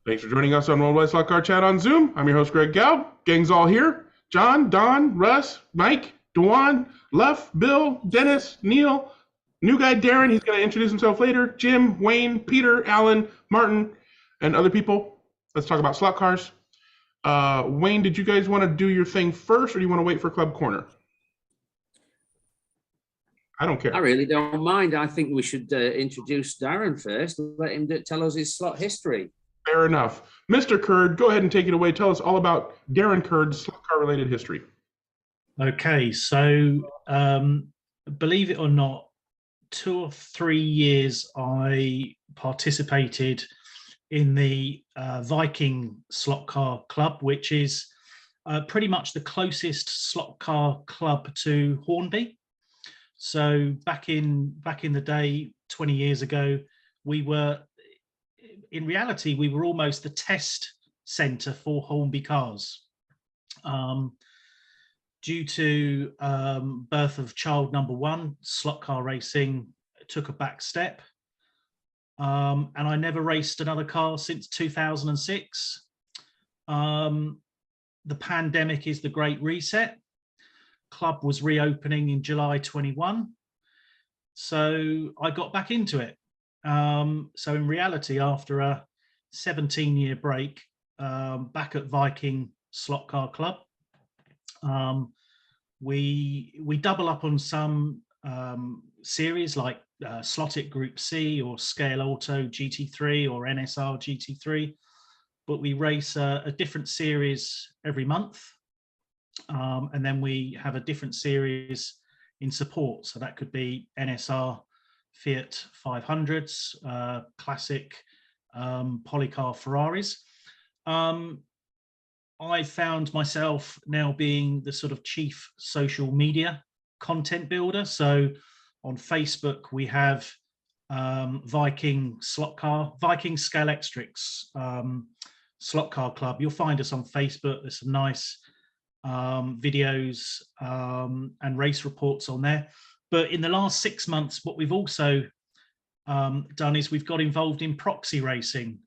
Thanks for joining us on Worldwide SlotCar Chat on Zoom. I'm your host, Greg Gow. Gang's all here. John, Don, Russ, Mike, Dewan, Luff, Bill, Dennis, Neil, new guy Darren, he's going to introduce himself later, Jim, Wayne, Peter, Alan, Martin, and other people. Let's talk about slot cars. Wayne, did you guys want to do your thing first, or do you want to wait for Club Corner? I don't care. I really don't mind. I think we should introduce Darren first. Let him tell us his slot history. Fair enough. Mr. Kurd, go ahead and take it away. Tell us all about Darren Kurd's slot car related history. Okay, so believe it or not, 2 or 3 years I participated in the Viking slot car club, which is pretty much the closest slot car club to Hornby. So back in the day, 20 years ago, in reality, we were almost the test centre for Hornby cars. Due to birth of child number 1, slot car racing took a back step. And I never raced another car since 2006. The pandemic is the great reset. Club was reopening in July 21. So I got back into it. So in reality, after a 17-year break, back at Viking Slot Car Club, we double up on some series like Slot It Group C or Scale Auto GT3 or NSR GT3, but we race a different series every month, and then we have a different series in support. So that could be NSR Fiat 500s, classic polycar Ferraris. I found myself now being the sort of chief social media content builder. So on Facebook, we have Viking Slot Car, Viking Scale Extrix Slot Car Club. You'll find us on Facebook. There's some nice videos and race reports on there. But in the last 6 months, what we've also done is we've got involved in proxy racing,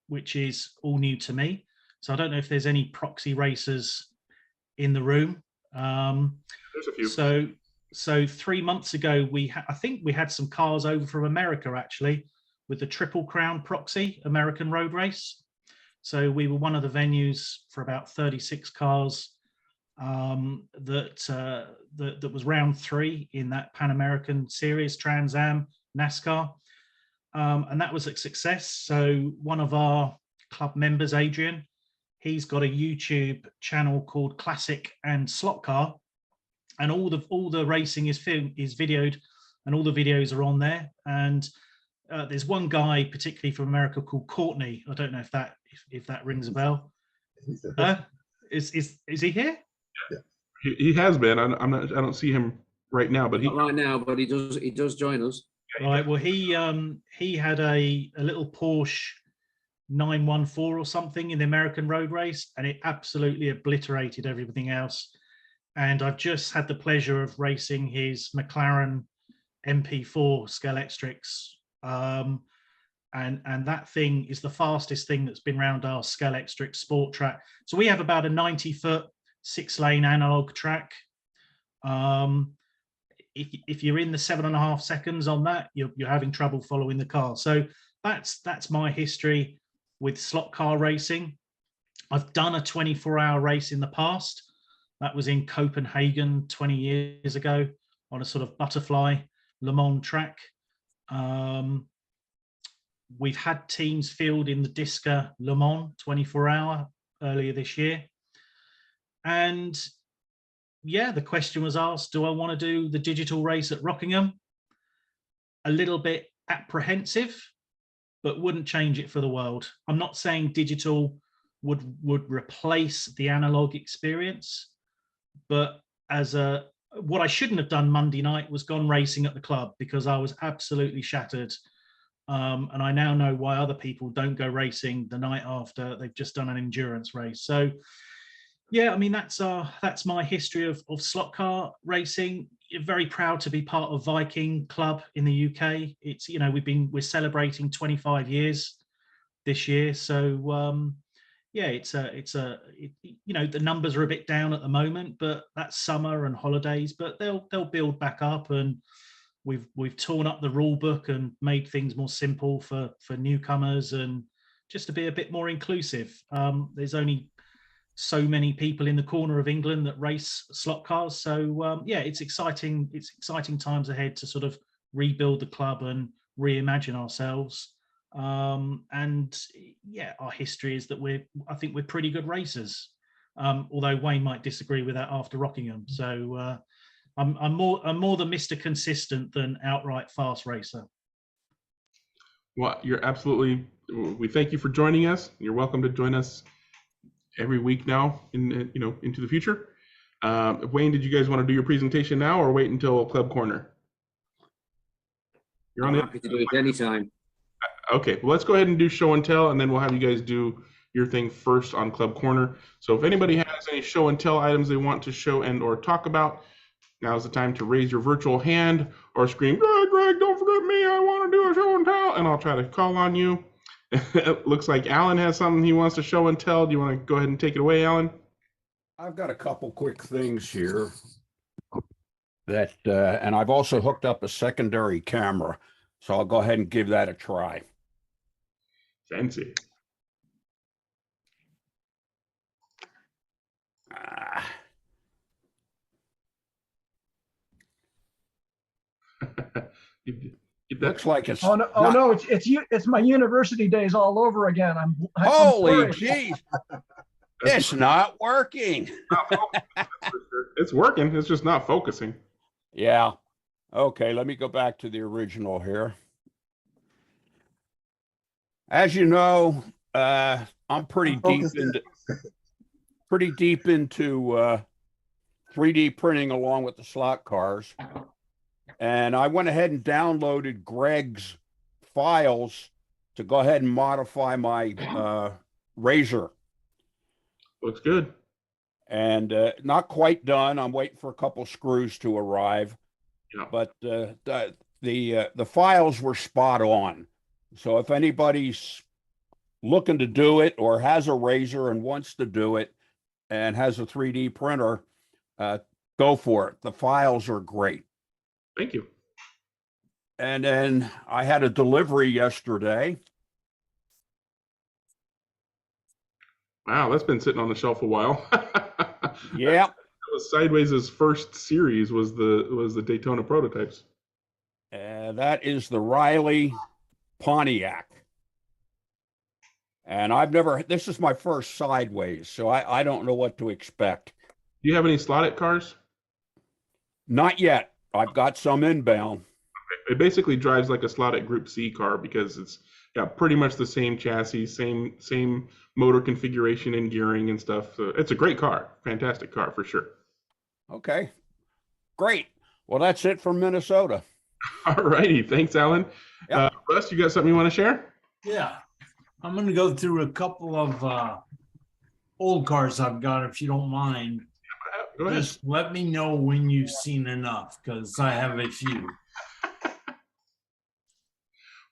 which is all new to me. So I don't know if there's any proxy racers in the room. There's a few. So 3 months ago, I think we had some cars over from America, actually, with the Triple Crown Proxy American Road Race. So we were one of the venues for about 36 cars that was round 3 in that Pan American Series, Trans Am, NASCAR. And that was a success. So one of our club members, Adrian, he's got a YouTube channel called Classic and Slot Car, and all the racing is videoed, and all the videos are on there. And there's one guy particularly from America called Courtney. I don't know if that rings a bell. Is he here? Yeah. He has been. I don't see him right now, but Not right now, but he does join us. Right. Well, he had a little Porsche 914 or something in the American road race, and it absolutely obliterated everything else. And I've just had the pleasure of racing his McLaren MP4 Scale Extrix, and that thing is the fastest thing that's been around our Scale Extrix sport track. So we have about a 90-foot 6-lane analog track. If you're in the 7.5 seconds on that, you're having trouble following the car. So that's my history with slot car racing. I've done a 24-hour race in the past. That was in Copenhagen 20 years ago on a sort of butterfly Le Mans track. We've had teams field in the Disca Le Mans 24-hour earlier this year. And yeah, the question was asked, do I want to do the digital race at Rockingham? A little bit apprehensive, but wouldn't change it for the world. I'm not saying digital would replace the analog experience, but what I shouldn't have done Monday night was gone racing at the club, because I was absolutely shattered. And I now know why other people don't go racing the night after they've just done an endurance race. So yeah, I mean, that's my history of slot car racing. Very proud to be part of Viking Club in the UK. It's, you know, we're celebrating 25 years this year. So yeah, the numbers are a bit down at the moment, but that's summer and holidays. But they'll build back up, and we've torn up the rule book and made things more simple for newcomers, and just to be a bit more inclusive. There's only so many people in the corner of England that race slot cars. So yeah, it's exciting. It's exciting times ahead to sort of rebuild the club and reimagine ourselves. And yeah, our history is that I think we're pretty good racers. Although Wayne might disagree with that after Rockingham. So I'm more the Mr. Consistent than outright fast racer. Well, you're absolutely. We thank you for joining us. You're welcome to join us every week now, into the future. Wayne, did you guys want to do your presentation now, or wait until Club Corner? I'm happy to do it anytime. Okay, well, let's go ahead and do show and tell, and then we'll have you guys do your thing first on Club Corner. So if anybody has any show and tell items they want to show and or talk about, now's the time to raise your virtual hand or scream, Greg, don't forget me, I want to do a show and tell, and I'll try to call on you. It looks like Alan has something he wants to show and tell. Do you want to go ahead and take it away, Alan? I've got a couple quick things here that, and I've also hooked up a secondary camera, so I'll go ahead and give that a try. Fancy. Looks like it's. Oh no! It's my university days all over again. I'm Holy jeez! It's not working. It's working. It's just not focusing. Yeah. Okay. Let me go back to the original here. As you know, I'm pretty deep into 3D printing along with the slot cars. And I went ahead and downloaded Greg's files to go ahead and modify my Razor. Looks good. And not quite done. I'm waiting for a couple screws to arrive. Yeah. But the files were spot on. So if anybody's looking to do it or has a Razor and wants to do it and has a 3D printer, go for it. The files are great. Thank you. And then I had a delivery yesterday. Wow, that's been sitting on the shelf a while. Yep. That was Sideways' first series was the Daytona prototypes. That is the Riley Pontiac. And this is my first Sideways, so I don't know what to expect. Do you have any slotted cars? Not yet. I've got some inbound. It basically drives like a slotted Group C car because it's got pretty much the same chassis, same motor configuration and gearing and stuff. So it's a great car, fantastic car for sure. Okay, great. Well, that's it from Minnesota. All righty, thanks, Alan. Yep. Russ, you got something you want to share? Yeah, I'm going to go through a couple of old cars I've got, if you don't mind. Go ahead. Just let me know when you've seen enough, because I have a few.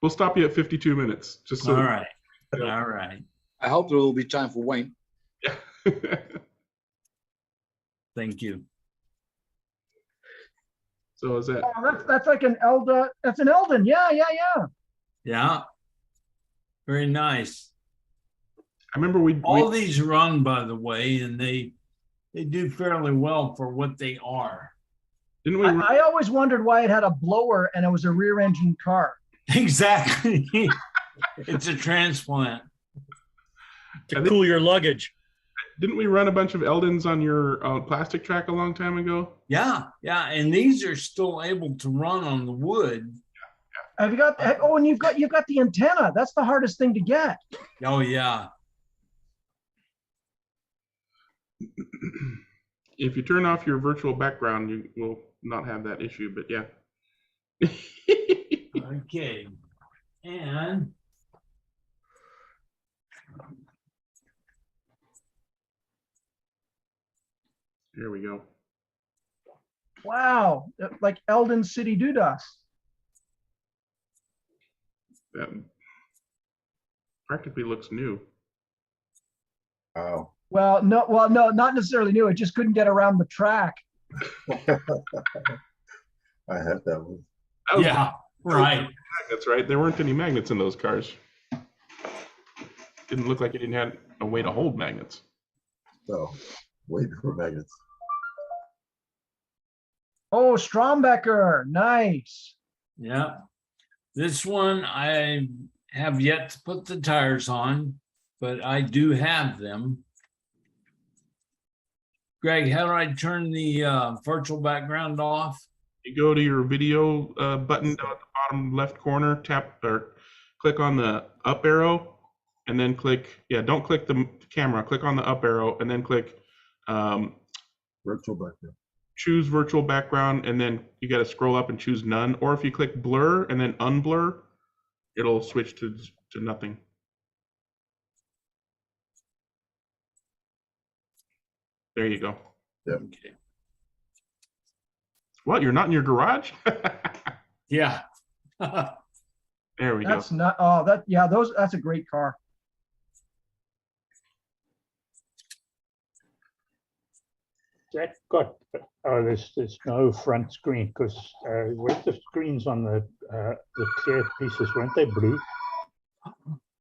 We'll stop you at 52 minutes. Just so. All right. All right. I hope there will be time for Wayne. Yeah. Thank you. So is that? Oh, that's like an Elda. That's an Eldon. Yeah. Yeah. Very nice. I remember all these run, by the way, and they do fairly well for what they are. Didn't we? I always wondered why it had a blower and it was a rear-engine car. Exactly. It's a transplant. To cool your luggage. Didn't we run a bunch of Eldons on your plastic track a long time ago? Yeah, and these are still able to run on the wood. Have you got? Oh, and you've got the antenna. That's the hardest thing to get. Oh yeah. If you turn off your virtual background, you will not have that issue. But yeah. Okay, and here we go. Wow, like Eldon City Doodas. Practically looks new. Wow. Well, no, not necessarily new. It just couldn't get around the track. I had that one. That was Yeah, right. magnets, right? There weren't any magnets in those cars. Didn't look like it didn't have a way to hold magnets. So, wait for magnets. Oh, Strombecker, nice. Yeah. This one I have yet to put the tires on, but I do have them. Greg, how do I turn the virtual background off? You go to your video button down at the bottom left corner, tap or click on the up arrow, and then click, don't click the camera, click on the up arrow, and then click Virtual background. choose virtual background, and then you got to scroll up and choose none. Or if you click blur and then unblur, it'll switch to nothing. There you go. Okay. What? You're not in your garage? Yeah. There we That's go. not. That's a great car. That got there's no front screen because weren't the screens on the clear pieces, weren't they blue?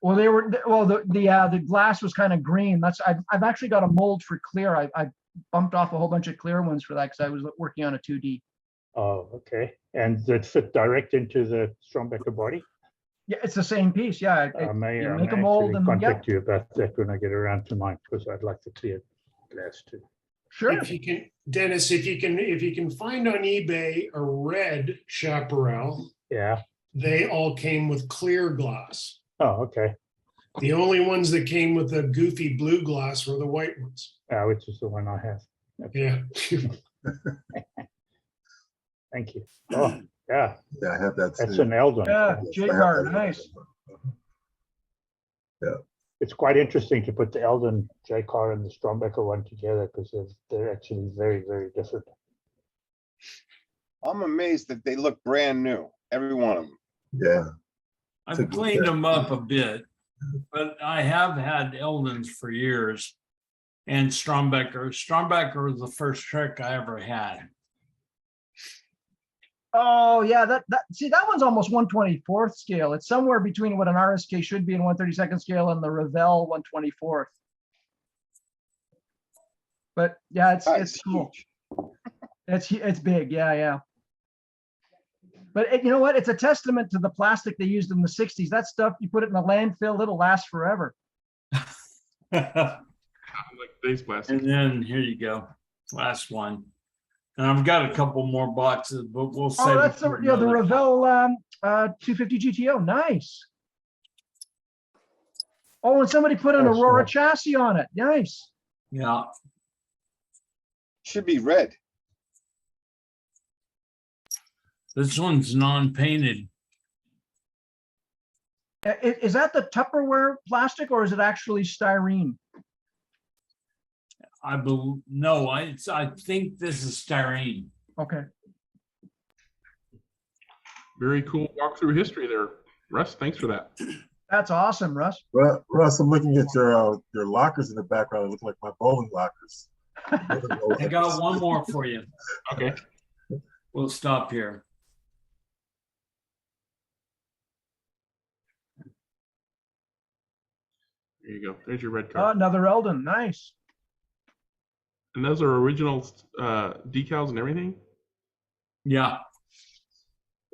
Well, they were. Well, the glass was kind of green. I've actually got a mold for clear. I bumped off a whole bunch of clear ones for that because I was working on a 2D. Oh, okay. And that fit direct into the Strombecker body? Yeah, it's the same piece. Yeah, I may you make a mold and contact you about that when I get around to mine because I'd like the clear glass too. Sure. If you can, Dennis, if you can find on eBay a red Chaparral, Yeah. they all came with clear glass. Oh, okay. The only ones that came with the goofy blue glass were the white ones. Which is the one I have. Yeah. Thank you. Oh, yeah. Yeah, I have that. That's too. an Eldon. Yeah, Yes, J I have car, that. nice. It's quite interesting to put the Eldon J car and the Strombecker one together because they're actually very, very different. I'm amazed that they look brand new, every one of them. Yeah. I've cleaned them up a bit, but I have had Eldons for years and Strombecker. Strombecker was the first trick I ever had. Oh yeah, that one's almost 1/24th scale. It's somewhere between what an RSK should be in 1/32nd scale and the Revell 1/24th. But yeah, it's cool. It's big, yeah. But you know what? It's a testament to the plastic they used in the 60s. That stuff, you put it in a landfill, it'll last forever. Like base plastic. And then here you go, last one. And I've got a couple more boxes, but we'll save. Oh, it that's the for another time. Revell 250 GTO. Nice. Oh, and somebody put an That's Aurora nice. chassis on it. Nice. Yeah, Should be red. this one's non-painted. Is that the Tupperware plastic or is it actually styrene? No, I think this is styrene. Okay. Very cool walkthrough history there. Russ, thanks for that. That's awesome, Russ. Russ, I'm looking at your lockers in the background. They look like my bowling lockers. I got one more for you. Okay. We'll stop here. There you go. There's your red Oh, card. another Eldon. Nice. And those are original decals and everything? Yeah,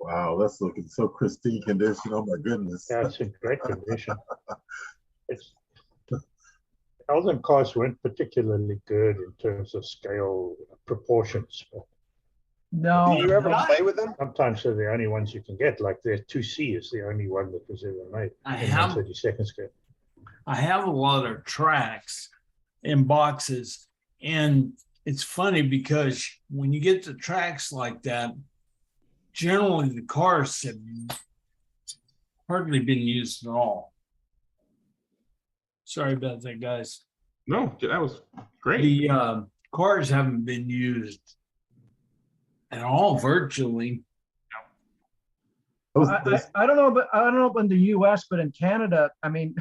Wow, that's looking so pristine condition. Oh my goodness. That's in great condition. Eldon cars weren't particularly good in terms of scale proportions, but No. Do you ever play with them? sometimes they're the only ones you can get. Like their 2C is the only one that was ever made I in have 1/32nd scale. I have a lot of tracks in boxes, and it's funny because when you get the tracks like that, generally the cars have hardly been used at all. Sorry about that, guys. No, that was great. The cars haven't been used at all, virtually. I don't know, but I don't know in the U.S., but in Canada, I mean,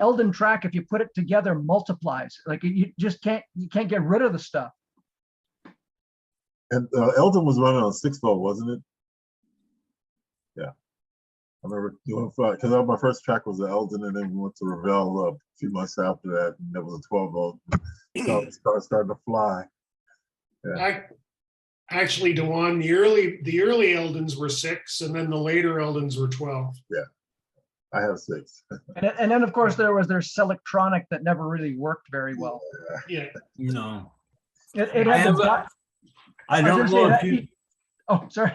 Eldon track, if you put it together, multiplies. Like you just can't get rid of the stuff. And Eldon was running on 6-volt, wasn't it? Yeah. I remember doing because my first track was the Eldon, and then we went to Revell a few months after that, and there was a 12-volt. So it starting to fly. Yeah. Actually, Dewan, the early Eldons were 6, and then the later Eldons were 12. Yeah, I have 6. And then of course there was their Selectronic that never really worked very well. Yeah. No. It had I don't know if you. Oh, sorry.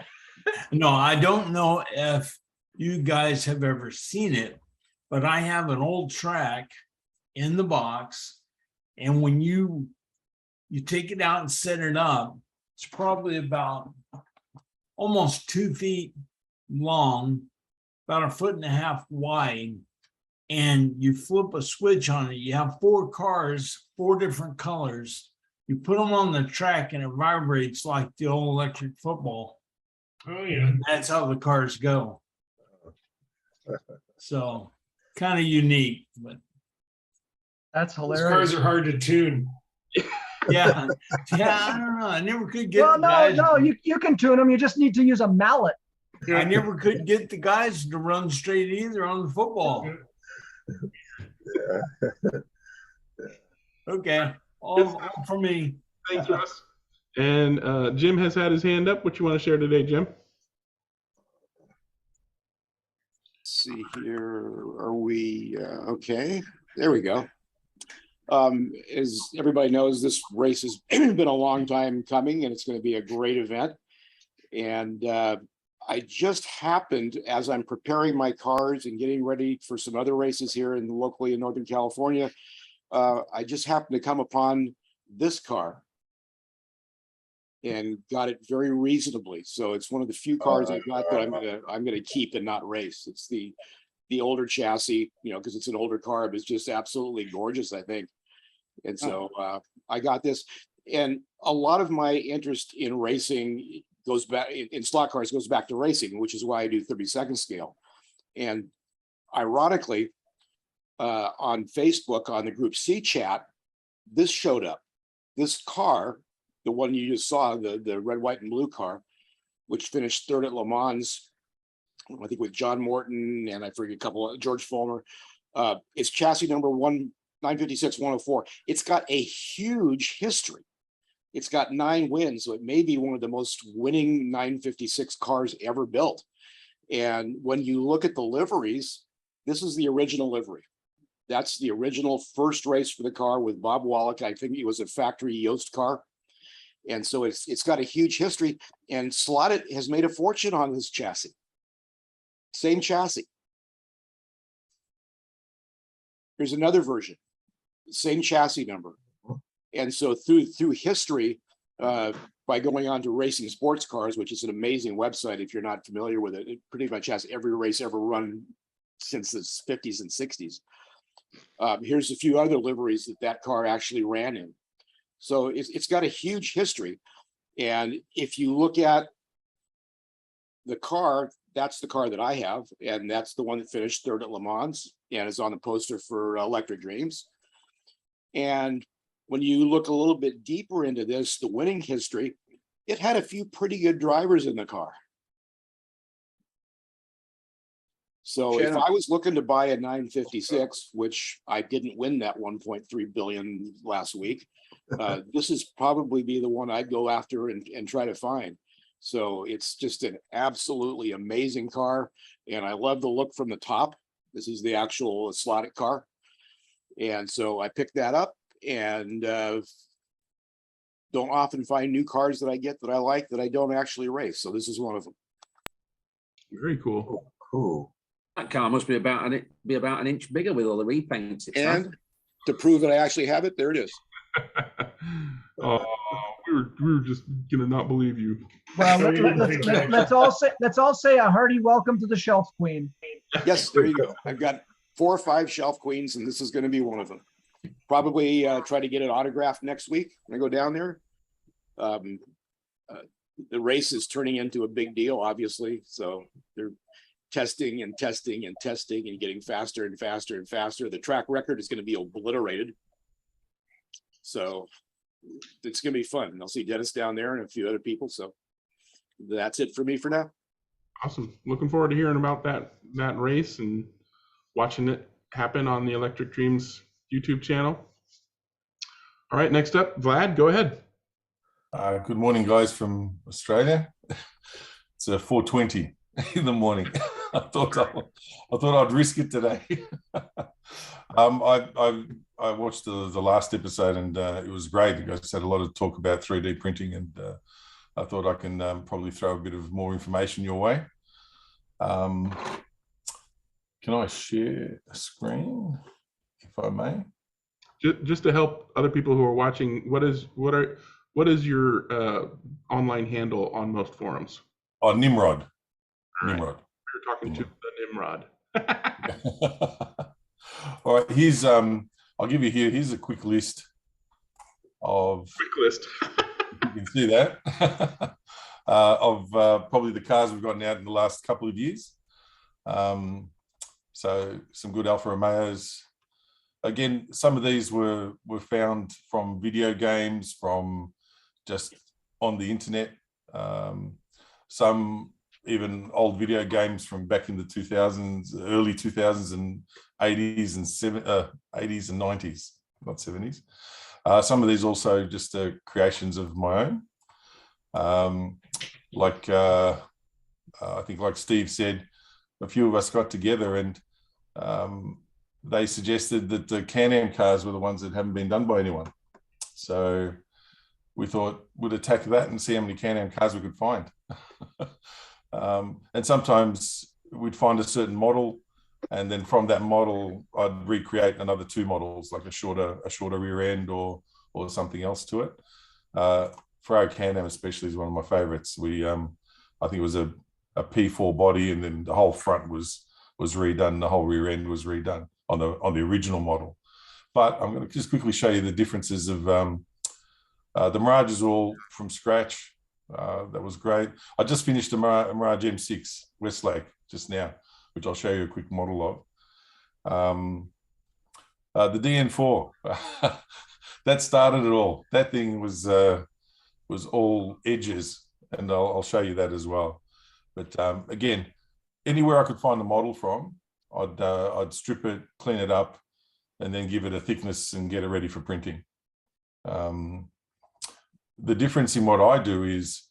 No, I don't know if you guys have ever seen it, but I have an old track in the box, and when you take it out and set it up, it's probably about almost 2 feet long, about 1.5 feet wide, and you flip a switch on it. You have 4 cars, 4 different colors. You put them on the track and it vibrates like the old electric football. Oh yeah. And that's how the cars go. So kind of unique, but that's Those hilarious. cars are hard to tune. yeah, I don't know. I never could get Well, the guys. no, you can tune them. You just need to use a mallet. I never could get the guys to run straight either on the football. Okay, all for me. Thanks, Russ. And Jim has had his hand up. What you want to share today, Jim? Let's see here. Are we okay? There we go. As everybody knows, this race has been a long time coming, and it's going to be a great event. And I just happened, as I'm preparing my cars and getting ready for some other races here locally in Northern California, I just happened to come upon this car and got it very reasonably. So it's one of the few cars I've got that I'm gonna keep and not race. It's the older chassis, because it's an older car, but it's just absolutely gorgeous, I think. And so I got this, and a lot of my interest in racing goes back in slot cars, goes back to racing, which is why I do 32nd scale. And ironically, on Facebook, on the group C chat, this showed up. This car, the one you just saw, the red, white, and blue car, which finished 3rd at Le Mans, I think with John Morton and I forget a couple, George Fulmer. It's chassis number 956-104. It's got a huge history. It's got 9 wins, so it may be one of the most winning 956 cars ever built. And when you look at the liveries, this is the original livery. That's the original first race for the car with Bob Wallach. I think it was a factory Yost car. And so it's got a huge history, and Slotted has made a fortune on this chassis. Same chassis. Here's another version, same chassis number. And so through history, by going on to Racing Sports Cars, which is an amazing website if you're not familiar with it, it pretty much has every race ever run since the 50s and 60s. Here's a few other liveries that car actually ran in. So it's got a huge history. And if you look at the car, that's the car that I have, and that's the one that finished 3rd at Le Mans and is on the poster for Electric Dreams. And when you look a little bit deeper into this, the winning history, it had a few pretty good drivers in the car. So if I was looking to buy a 956, which I didn't win that 1.3 billion last week, this is probably be the one I'd go after and try to find. So it's just an absolutely amazing car. And I love the look from the top. This is the actual slotted car. And so I picked that up, and don't often find new cars that I get that I like that I don't actually race. So this is one of them. Very cool. Cool. That car must be about an inch bigger with all the repaints. And to prove that I actually have it, there it is. We were just gonna not believe you. Well, let's all say a hearty welcome to the Shelf Queen. Yes, there you go. I've got 4 or 5 Shelf Queens, and this is going to be one of them. Probably try to get it autographed next week when I go down there. The race is turning into a big deal, obviously. So testing and testing and testing and getting faster and faster and faster. The track record is going to be obliterated. So it's going to be fun. And I'll see Dennis down there and a few other people. So that's it for me for now. Awesome. Looking forward to hearing about that race and watching it happen on the Electric Dreams YouTube channel. All right, next up, Vlad, go ahead. Good morning, guys, from Australia. It's 4:20 in the morning. I thought I'd risk it today. I watched the last episode, and it was great. You guys had a lot of talk about 3D printing, and I thought I can probably throw a bit of more information your way. Can I share a screen, if I may? Just to help other people who are watching, what is your online handle on most forums? Oh, Nimrod. All right. Nimrod. We're talking to the Nimrod. All right, here's I'll give you here's a quick list of you can see that of probably the cars we've gotten out in the last couple of years. So some good Alfa Romeos. Again, some of these were found from video games, from just on the internet. Some even old video games from back in the 2000s, early 2000s and 80s and 80s and 90s, not 70s. Some of these also just creations of my own. I think like Steve said, a few of us got together and they suggested that the Can-Am cars were the ones that haven't been done by anyone. So we thought we'd attack that and see how many Can-Am cars we could find. And sometimes we'd find a certain model, and then from that model, I'd recreate another two models, like a shorter rear end or something else to it. For our Can-Am especially is one of my favorites. We, I think it was a P4 body, and then the whole front was redone. The whole rear end was redone on the original model. But I'm going to just quickly show you the differences of the Mirage is all from scratch. That was great. I just finished the Mirage M6 Westlake just now, which I'll show you a quick model of. The DN4, that started it all. That thing was all edges, and I'll show you that as well. But again, anywhere I could find a model from, I'd strip it, clean it up, and then give it a thickness and get it ready for printing. The difference in what I do is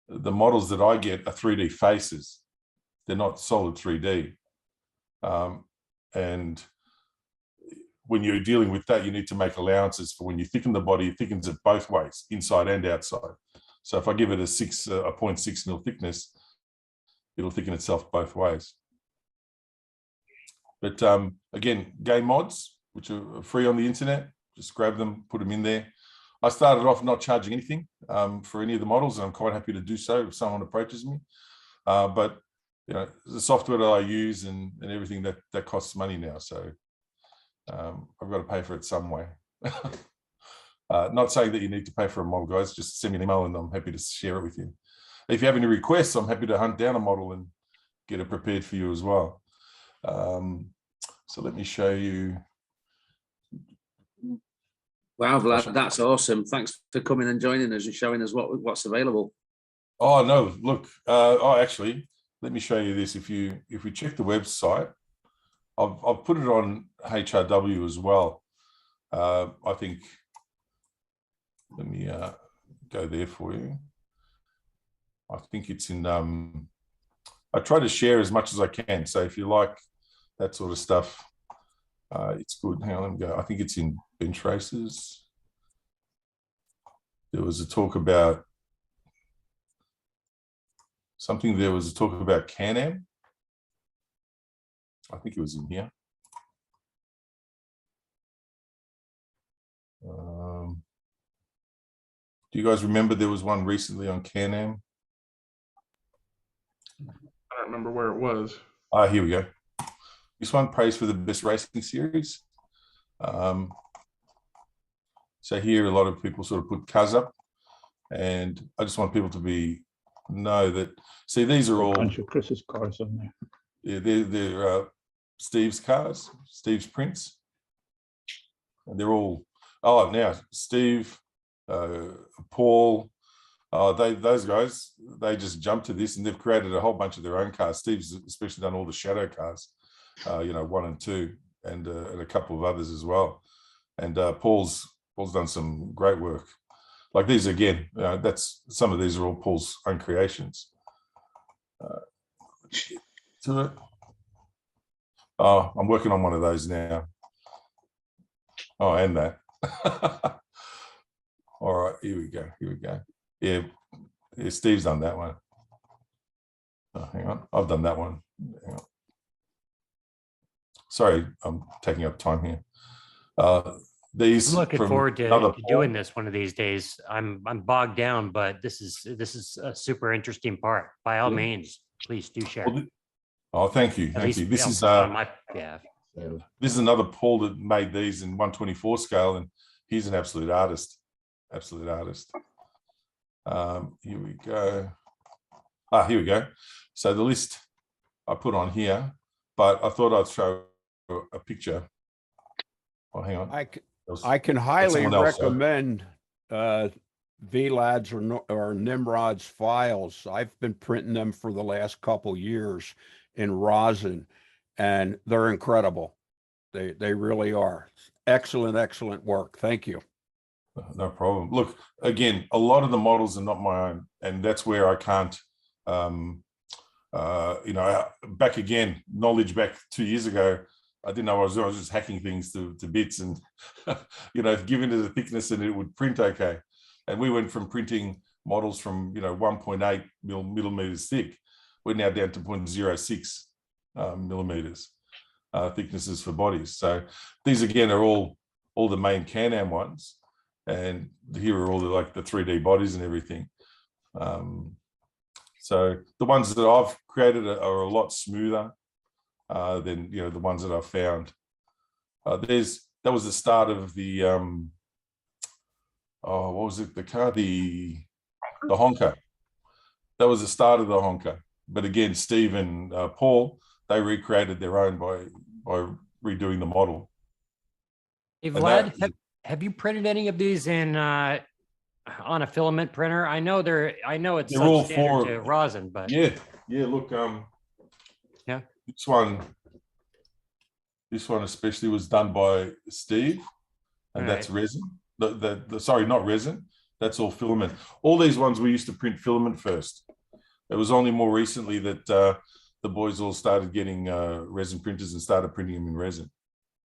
the models that I get are 3D faces. They're not solid 3D. And when you're dealing with that, you need to make allowances for when you thicken the body, it thickens it both ways, inside and outside. So if I give it a 0.6 mil thickness, it'll thicken itself both ways. But again, game mods, which are free on the internet, just grab them, put them in there. I started off not charging anything for any of the models, and I'm quite happy to do so if someone approaches me. But you know, the software that I use and everything that costs money now, so I've got to pay for it some way. Not saying that you need to pay for a model, guys. Just send me an email, and I'm happy to share it with you. If you have any requests, I'm happy to hunt down a model and get it prepared for you as well. So let me show you. Wow, Vlad, that's awesome. Thanks for coming and joining us and showing us what's available. Oh no, look. Actually, let me show you this. If we check the website, I've put it on HRW as well. I think. Let me go there for you. I think it's in. I try to share as much as I can. So if you like that sort of stuff, it's good. Hang on, let me go. I think it's in bench races. There was a talk about something. There was a talk about Can-Am. I think it was in here. Do you guys remember there was one recently on Can-Am? I don't remember where it was. Here we go. This one prays for the best racing series. So here, a lot of people sort of put cars up, and I just want people to know that. See, these are all a bunch of Chris's cars on there. Yeah, they're Steve's cars, Steve's prints. And they're all, oh, now Steve, Paul, those guys, they just jumped to this and they've created a whole bunch of their own cars. Steve's especially done all the shadow cars, 1 and 2, and a couple of others as well. And Paul's done some great work. Like these again, that's some of these are all Paul's own creations. To it. Oh, I'm working on one of those now. Oh, and that. All right, here we go. Here we go. Yeah, Steve's done that one. Oh, hang on, I've done that one. Hang on. Sorry, I'm taking up time here. These I'm looking from forward to another doing this one of these days. I'm bogged down, but this is a super interesting part. By all Yeah. means, please do share. Well, oh, thank you, At thank least, you. This you know, is on my this is another Paul that made these in 124 scale, and he's an absolute artist. Absolute artist. Here we go. Here we go. So the list I put on here, but I thought I'd show a picture. Oh, hang on. I can highly someone else, recommend VLAD's or Nimrod's files. I've been printing them for the last couple years in rosin, and they're incredible. They really are. Excellent work. Thank you. No problem. Look, again, a lot of the models are not my own, and that's where I can't, back again, knowledge back 2 years ago, I didn't know what I was doing. I was just hacking things to bits and, giving it a thickness and it would print okay. And we went from printing models from, 1.8 millimeters thick. We're now down to 0.06 millimeters thicknesses for bodies. So these, again, are all the main Can-Am ones. And here are all the 3D bodies and everything. So the ones that I've created are a lot smoother than the ones that I've found. That was the start of the what was it? The car, the Honka. That was the start of the Honka. But again, Steve and Paul, they recreated their own by redoing the model. Hey, Vlad, have you printed any of these in on a filament printer? I know it's They're all substandard to rosin, but yeah. Look, yeah, this one especially was done by Steve, and that's resin. Sorry, not resin. That's all filament. All these ones we used to print filament first. It was only more recently that the boys all started getting resin printers and started printing them in resin.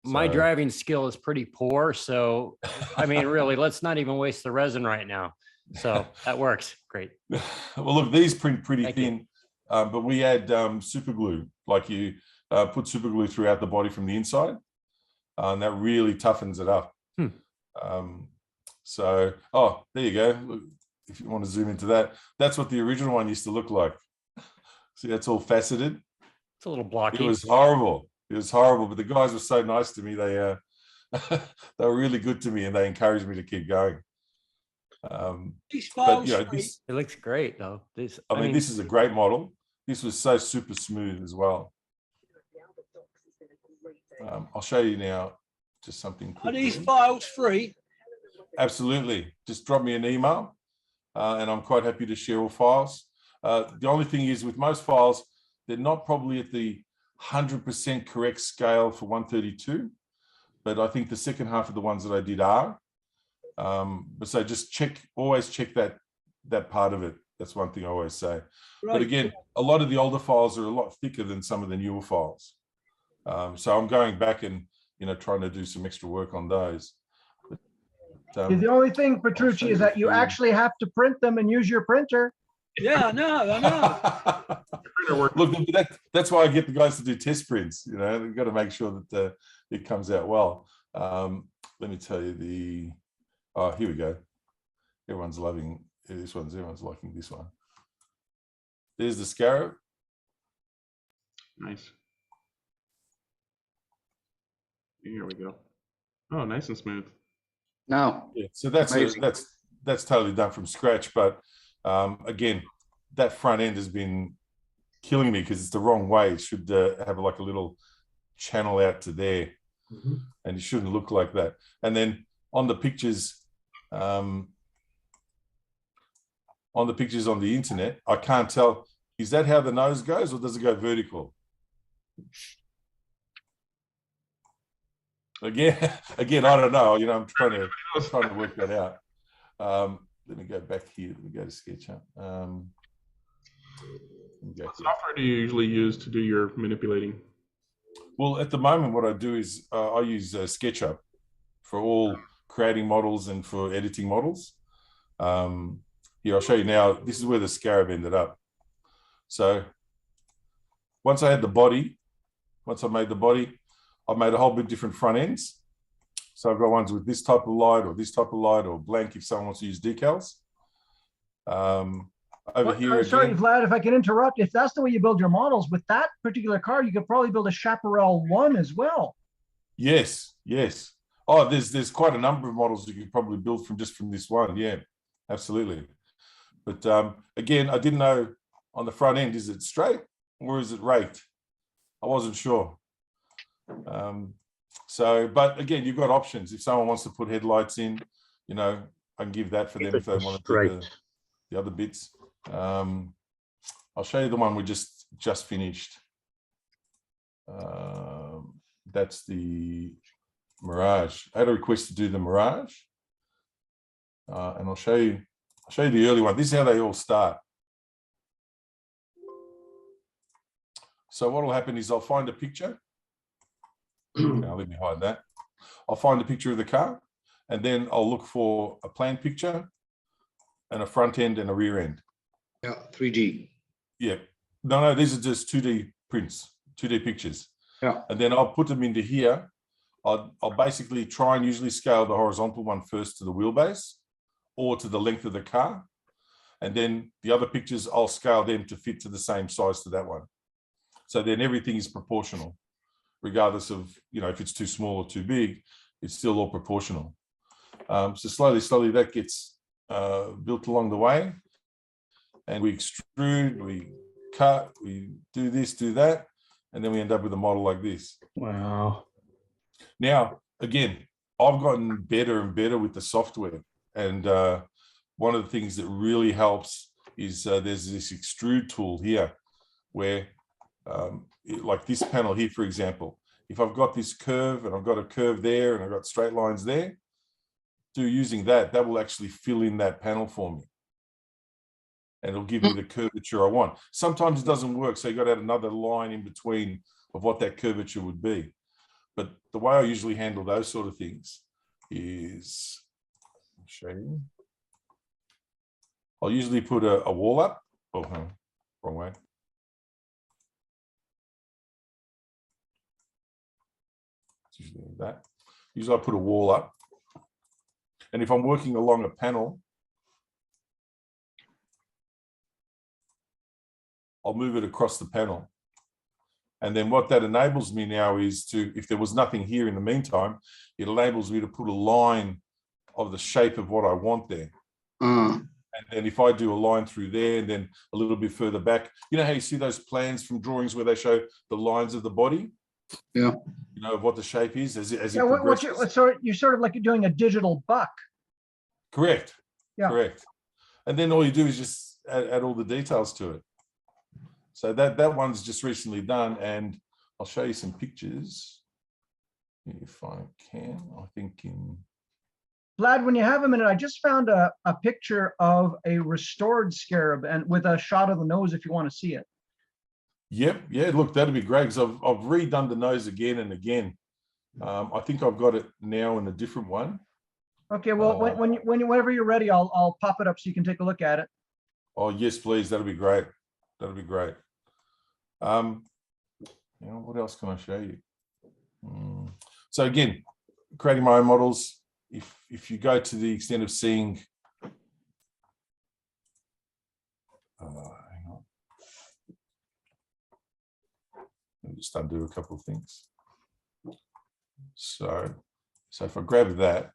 my driving skill is pretty poor. So, I mean, really, let's not even waste the resin right now. So that works. Great. Well, look, these print pretty thin, but we add super glue, like you put super glue throughout the body from the inside, and that really toughens it up. So, there you go. Look, if you want to zoom into that, that's what the original one used to look like. See, that's all faceted. It's a little blocky. It was horrible. It was horrible, but the guys were so nice to me. They they were really good to me, and they encouraged me to keep going. But it looks great though. I mean, this is a great model. This was so super smooth as well. I'll show you now just something quickly. Are these files free? Absolutely. Just drop me an email, and I'm quite happy to share all files. The only thing is, with most files, they're not probably at the 100% correct scale for 132, but I think the second half of the ones that I did are. But so just always check that part of it. That's one thing I always say. Right. But again, a lot of the older files are a lot thicker than some of the newer files. So I'm going back and trying to do some extra work on those. But, the only thing, Petrucci, is that you actually have to print them and use your printer. Yeah, I know. Look, that's why I get the guys to do test prints. They've got to make sure that it comes out well. Let me tell you here we go. Everyone's loving this one. Everyone's liking this one. There's the scarab. Nice. Here we go. Oh, nice and smooth. No. Yeah, so that's totally done from scratch. But again, that front end has been killing me because it's the wrong way. It should have like a little channel out to there, and it shouldn't look like that. And then on the pictures, on the internet, I can't tell. Is that how the nose goes, or does it go vertical? Again, I don't know. You know, I'm trying to work that out. Let me go back here. Let me go to SketchUp. What software do you usually use to do your manipulating? Well, at the moment, what I do is I use SketchUp for all creating models and for editing models. Here, I'll show you now. This is where the scarab ended up. So once I had the body, once I made the body, I've made a whole bit different front ends. So I've got ones with this type of light or this type of light or blank if someone wants to use decals. Over here sorry, again, Vlad, if I can interrupt, if that's the way you build your models, with that particular car, you could probably build a Chaparral 1 as well. yes. Oh, there's quite a number of models you could probably build from this one. Yeah, absolutely. But again, I didn't know on the front end, is it straight or is it raked? I wasn't sure. So, but again, you've got options. If someone wants to put headlights in, you know, I can give that for them if they want to do the other bits. I'll show you the one we just finished. That's the Mirage. I had a request to do the Mirage, and I'll show you the early one. This is how they all start. So what will happen is I'll find a picture. Now let me hide that. I'll find a picture of the car, and then I'll look for a plan picture and a front end and a rear end. Yeah, 3D. Yeah. No, these are just 2D prints, 2D pictures. Yeah. And then I'll put them into here. I'll basically try and usually scale the horizontal one first to the wheelbase or to the length of the car. And then the other pictures, I'll scale them to fit to the same size to that one. So then everything is proportional, regardless of, you know, if it's too small or too big, it's still all proportional. So slowly that gets built along the way. And we extrude, we cut, we do this, do that, and then we end up with a model like this. Wow. Now, again, I've gotten better and better with the software. And one of the things that really helps is there's this extrude tool here where, like this panel here, for example, if I've got this curve and I've got a curve there and I've got straight lines there, using that will actually fill in that panel for me. And it'll give me the curvature I want. Sometimes it doesn't work, so you got to add another line in between of what that curvature would be. But the way I usually handle those sort of things is, I'll show you. I'll usually put a wall up. Oh, wrong way. It's usually that. Usually I put a wall up. And if I'm working along a panel, I'll move it across the panel. And then what that enables me now is to, if there was nothing here in the meantime, it enables me to put a line of the shape of what I want there. And then if I do a line through there and then a little bit further back, you know how you see those plans from drawings where they show the lines of the body? Yeah. You know, of what the shape is as it You're sort of like you're doing a digital buck. Correct. Yeah. Correct. And then all you do is just add all the details to it. So that one's just recently done, and I'll show you some pictures if I can. I think in Vlad, when you have a minute, I just found a picture of a restored scarab and with a shot of the nose if you want to see it. Yep, yeah, look, that'd be great because I've redone the nose again and again. I think I've got it now in a different one. Okay, well, whenever you're ready, I'll pop it up so you can take a look at it. Oh yes, please, that'd be great. That'd be great. You know, what else can I show you? So again, creating my own models. If you go to the extent of seeing, hang on, let me just undo a couple of things. So if I grab that,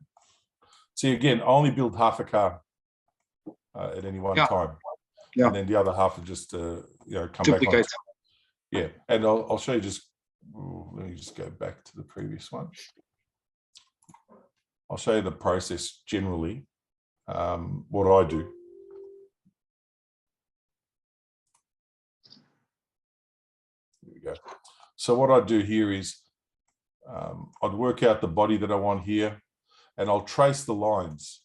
see again, I only build half a car at any one time. Yeah. And then the other half will just come Duplicate. back on. Yeah, and I'll show you just. Let me just go back to the previous one. I'll show you the process generally. What I do. Here we go. So what I do here is I'd work out the body that I want here, and I'll trace the lines.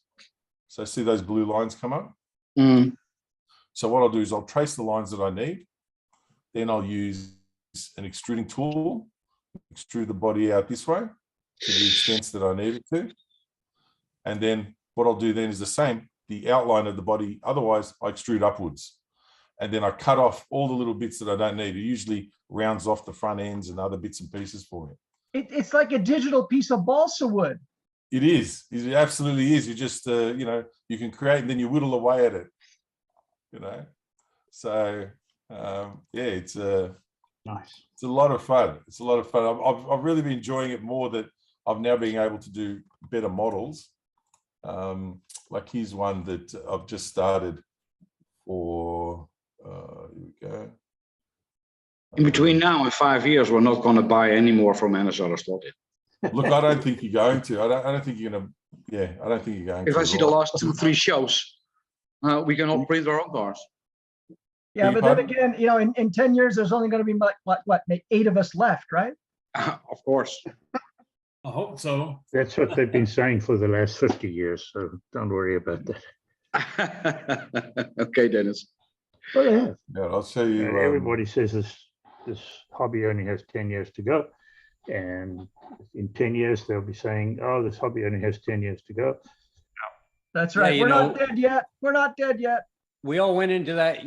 So see those blue lines come up? So what I'll do is I'll trace the lines that I need. Then I'll use an extruding tool, extrude the body out this way to the extents that I need it to. And then what I'll do then is the same, the outline of the body. Otherwise, I extrude upwards. And then I cut off all the little bits that I don't need. It usually rounds off the front ends and other bits and pieces for me. It's like a digital piece of balsa wood. It is. It absolutely is. You just, you can create and then you whittle away at it. So it's nice. It's a lot of fun. It's a lot of fun. I've really been enjoying it more that I've now been able to do better models. Like here's one that I've just started for. Here we go. In between now and 5 years, we're not going to buy any more from NSR Slot. Look, I don't think you're going to. I don't think you're going to. Yeah, I don't think you're going to. If I see the last 2-3 shows, we can all print our own cars. Yeah, but then again, in 10 years, there's only going to be what 8 of us left, right? Of course. I hope so. That's what they've been saying for the last 50 years, so don't worry about that. Okay, Dennis. Well, yeah. I'll show you. Everybody says this hobby only has 10 years to go. And in 10 years, they'll be saying, oh, this hobby only has 10 years to go. That's right. We're not dead yet. We're not dead yet. We all went into that,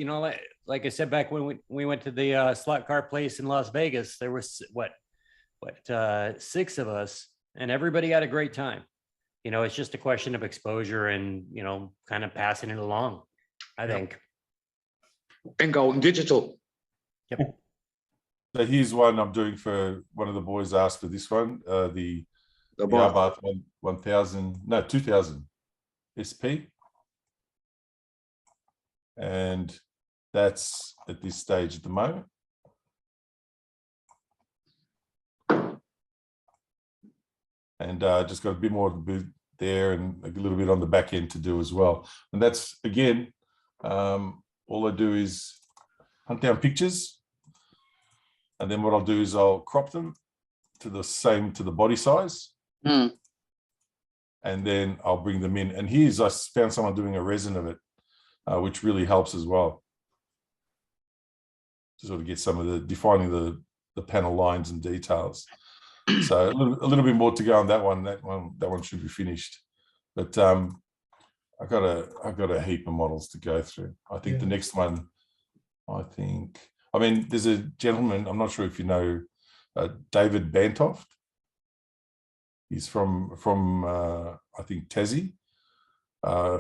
like I said, back when we went to the SlotCar place in Las Vegas, there was 6 of us, and everybody had a great time. It's just a question of exposure and, kind of passing it along, I think. And going digital. Yep. So here's one I'm doing for one of the boys asked for this one, the Abarth 2000 SP. And that's at this stage at the moment. And just got a bit more of the boot there and a little bit on the back end to do as well. And that's, again, all I do is hunt down pictures. And then what I'll do is I'll crop them to the body size. And then I'll bring them in. And here's, I found someone doing a resin of it, which really helps as well. To sort of get some of the defining the panel lines and details. So a little bit more to go on that one. That one should be finished. But I've got a heap of models to go through. I think the next one, there's a gentleman, I'm not sure if you know, David Bantoft. He's from I think Tassie.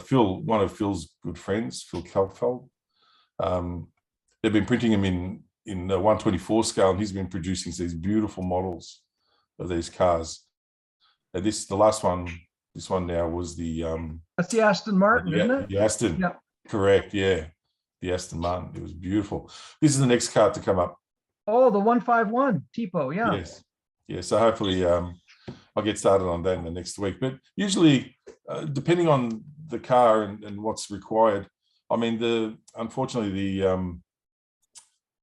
Phil, one of Phil's good friends, Phil Kalfeld. They've been printing him in the 124 scale, and he's been producing these beautiful models of these cars. And the last one, this one now was the that's the Aston Martin, isn't it? The Aston, yeah. Correct, yeah. The Aston Martin. It was beautiful. This is the next car to come up. Oh, the 151 Tipo, yeah. Yes. Yeah. So hopefully I'll get started on that in the next week. But usually, depending on the car and what's required, unfortunately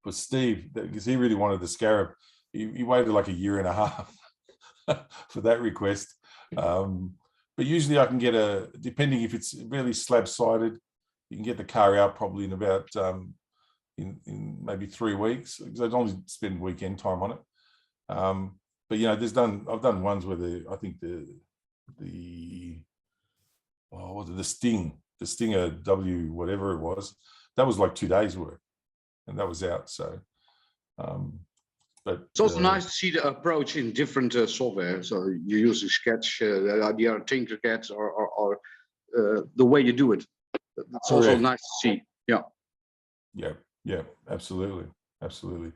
for Steve, because he really wanted the Scarab, he waited like a year and a half for that request. But usually I can get depending if it's really slab-sided, you can get the car out probably in about in maybe 3 weeks, because I'd only spend weekend time on it. But I've done ones where the Stinger W, whatever it was, that was like 2 days work, and that was out. So, but it's also nice to see the approach in different software. So you use the Sketch, the idea of Tinkercad, or the way you do it. That's also nice to see. Yeah. Yeah, absolutely. I'll show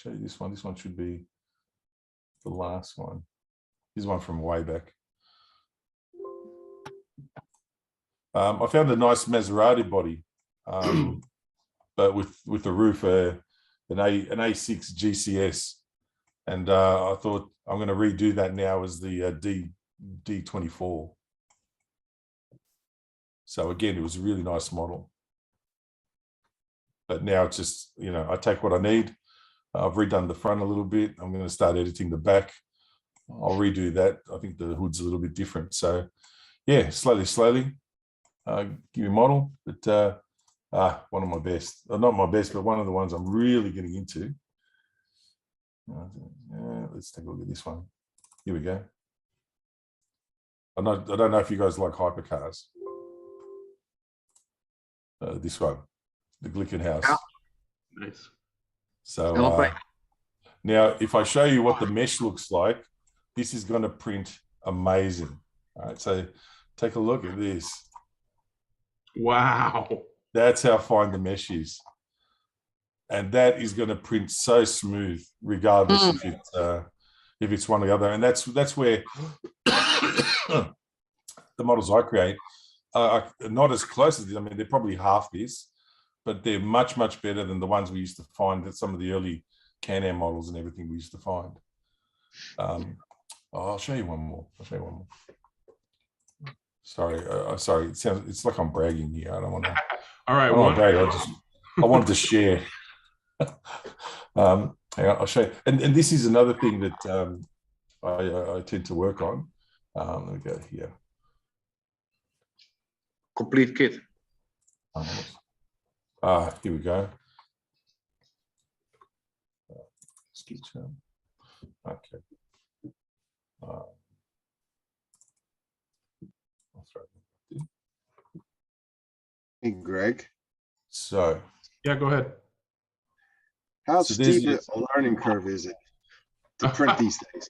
you this one. This one should be the last one. This one from way back. I found a nice Maserati body, but with the roof, an A6 GCS, and I thought I'm going to redo that now as the D24. So again, it was a really nice model. But now it's just, I take what I need. I've redone the front a little bit. I'm going to start editing the back. I'll redo that. I think the hood's a little bit different. So yeah, slowly, give me a model. But one of my best, not my best, but one of the ones I'm really getting into. Let's take a look at this one. Here we go. I don't know if you guys like hypercars. This one, the Glickenhaus. Yeah. Nice. So now, if I show you what the mesh looks like, this is going to print amazing. All right, so take a look at this. Wow. That's how fine the mesh is. And that is going to print so smooth, regardless if it's one or the other. And that's where the models I create are not as close as this. I mean, they're probably half this, but they're much better than the ones we used to find at some of the early Can-Am models and everything we used to find. I'll show you one more. Sorry, sorry. It's like I'm bragging here. I don't want to. All right, I don't want to brag. I wanted to share. Hang on, I'll show you. And this is another thing that I tend to work on. Let me go here. Complete kit. Here we go. Okay. Hey, Greg. So. Yeah, go ahead. How steep a learning curve is it to print these things?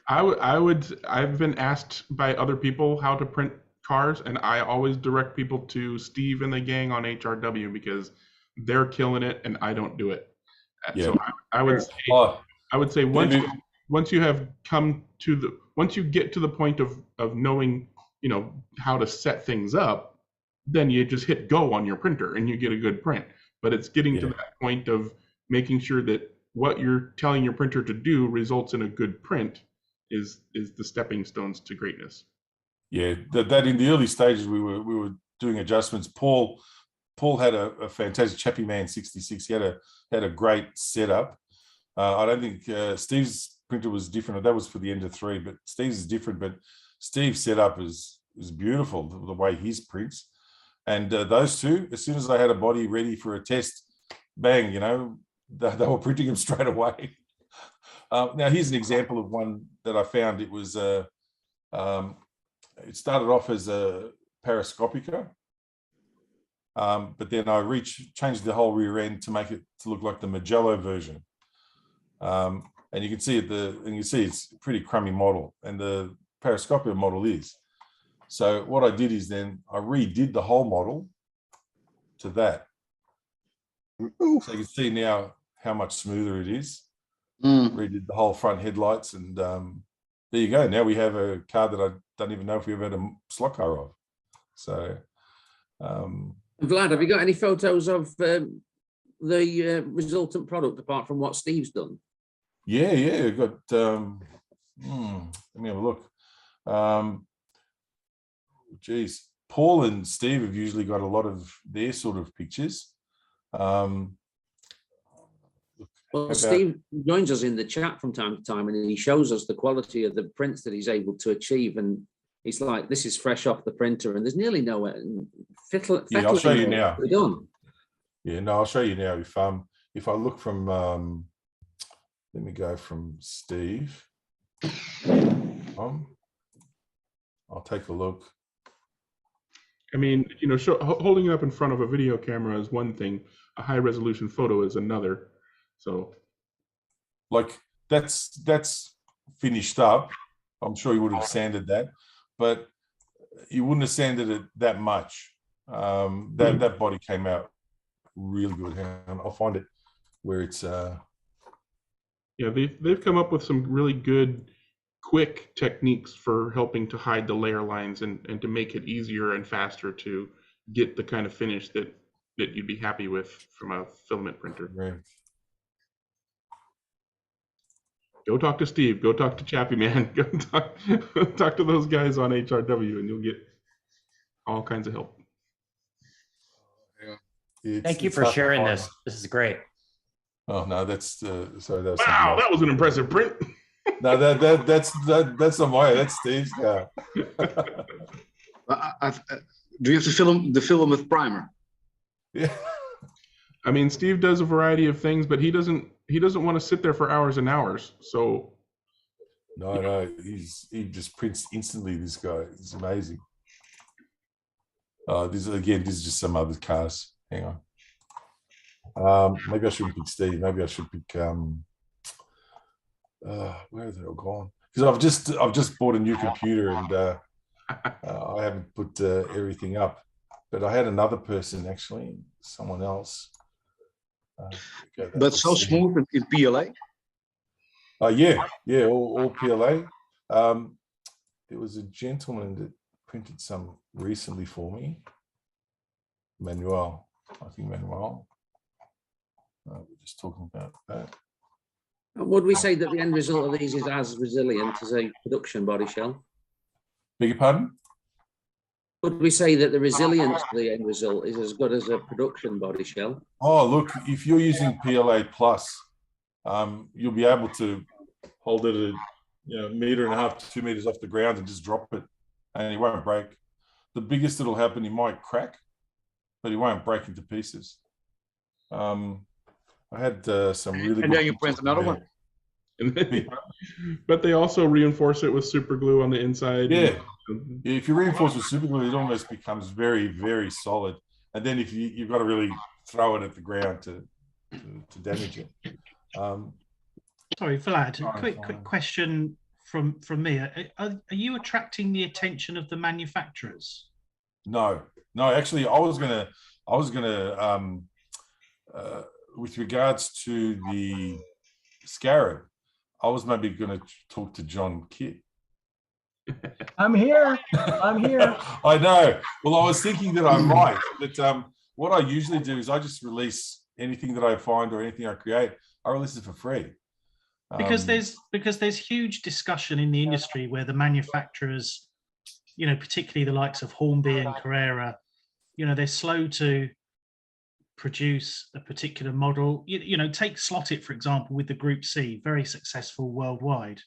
I've been asked by other people how to print cars, and I always direct people to Steve and the gang on HRW because they're killing it and I don't do it. Yeah. So I would say once you have come to once you get to the point of knowing, how to set things up, then you just hit go on your printer and you get a good print. But it's getting to that point of making sure that what you're telling your printer to do results in a good print is the stepping stones to greatness. Yeah, that in the early stages we were doing adjustments. Paul had a fantastic Chappie Man 66. He had a great setup. I don't think Steve's printer was different. That was for the Ender 3, but Steve's is different. But Steve's setup is beautiful, the way his prints. And those two, as soon as they had a body ready for a test, bang, they were printing them straight away. Now, here's an example of one that I found. It was it started off as a Periscopica, but then I changed the whole rear end to make it to look like the Magello version. And you can see it's a pretty crummy model, and the Periscopica model is. So what I did is then I redid the whole model to that. So you can see now how much smoother it is. Redid the whole front headlights, and there you go. Now we have a car that I don't even know if we ever had a slot car of. So, Vlad, have you got any photos of the resultant product apart from what Steve's done? Yeah, I've got. Let me have a look. Geez, Paul and Steve have usually got a lot of their sort of pictures. Well, Steve joins us in the chat from time to time, and he shows us the quality of the prints that he's able to achieve. And he's like, "This is fresh off the printer," and there's nearly no I'll show you now. Done. Yeah, no, I'll show you now. If I look from, let me go from Steve. I'll take a look. I mean, holding it up in front of a video camera is one thing. A high resolution photo is another. So, like that's finished up. I'm sure you would have sanded that, but you wouldn't have sanded it that much. That body came out really good. I'll find it where it's. Yeah, they've come up with some really good quick techniques for helping to hide the layer lines and to make it easier and faster to get the kind of finish that you'd be happy with from a filament printer. Right. Go talk to Steve. Go talk to Chappie, man. Go talk to those guys on HRW, and you'll get all kinds of help. Thank you for sharing this. This is great. Oh no, that's sorry. That was wow, that was an impressive print. No, that's not mine. That's Steve's car. Do you have the film with primer? Yeah. I mean, Steve does a variety of things, but he doesn't want to sit there for hours and hours. So no, he just prints instantly. This guy, it's amazing. This is just some other cars. Hang on. Maybe I shouldn't pick Steve. Maybe I should pick where is it all gone? Because I've just bought a new computer and I haven't put everything up. But I had another person actually, someone else. But so smooth in PLA. Yeah, all PLA. There was a gentleman that printed some recently for me. Manuel, I think Manuel. We're just talking about that. Would we say that the end result of these is as resilient as a production body shell? Beg your pardon? Would we say that the resilience of the end result is as good as a production body shell? Oh, look, if you're using PLA plus, you'll be able to hold it a meter and a half to 2 meters off the ground and just drop it, and it won't break. The biggest that'll happen, he might crack, but he won't break into pieces. I had some really. And then you print another one. But they also reinforce it with super glue on the inside. Yeah. If you reinforce with super glue, it almost becomes very, very solid. And then if you've got to really throw it at the ground to damage it. Sorry, Vlad, quick question from me. Are you attracting the attention of the manufacturers? No, actually I was gonna with regards to the Scarab, I was maybe going to talk to John Kidd. I'm here. I know. Well, I was thinking that I might, but what I usually do is I just release anything that I find or anything I create. I release it for free. Because there's huge discussion in the industry where the manufacturers, particularly the likes of Hornby and Carrera, they're slow to produce a particular model. Take Slot It, for example, with the Group C, very successful worldwide.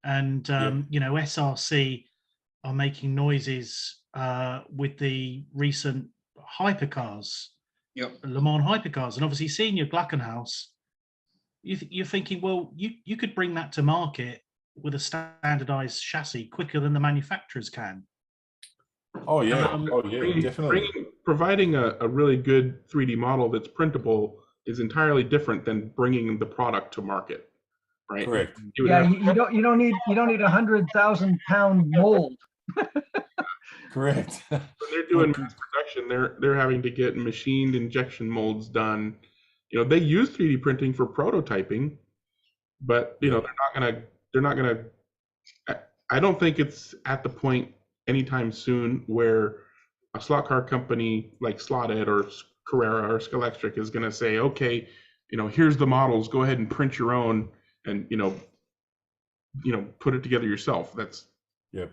And, SRC are making noises with the recent hypercars, Le Mans hypercars. And obviously seeing your Glickenhaus, you're thinking, well, you could bring that to market with a standardized chassis quicker than the manufacturers can. Oh yeah, definitely. Providing a really good 3D model that's printable is entirely different than bringing the product to market, right? Correct. You don't need 100,000-pound mold. Correct. When they're doing mass production, they're having to get machined injection molds done. They use 3D printing for prototyping, but they're not gonna. I don't think it's at the point anytime soon where a slot car company like Slot It or Carrera or Scalextric is going to say, okay, here's the models, go ahead and print your own and put it together yourself. That's not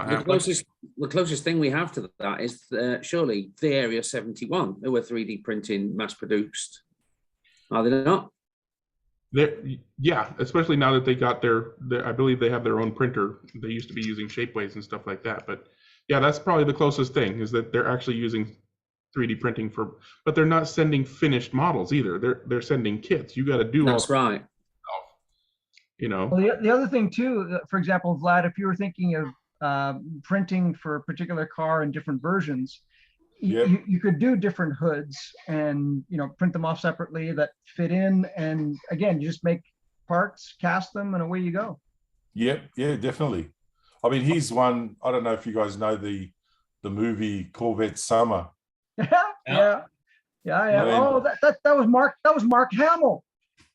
happening. The closest thing we have to that is surely the Area 71, who were 3D printing mass produced. Are they not? Yeah, especially now that they got their I believe they have their own printer. They used to be using Shapeways and stuff like that, but yeah, that's probably the closest thing, is that they're actually using 3D printing but they're not sending finished models either. They're sending kits. You got to do that's right. Well, the other thing too, for example, Vlad, if you were thinking of printing for a particular car in different versions, you could do different hoods and print them off separately that fit in, and again, you just make parts, cast them, and away you go. Yeah, definitely. I mean, here's one. I don't know if you guys know the movie Corvette Summer. Yeah. Oh, that was Mark. That was Mark Hamill.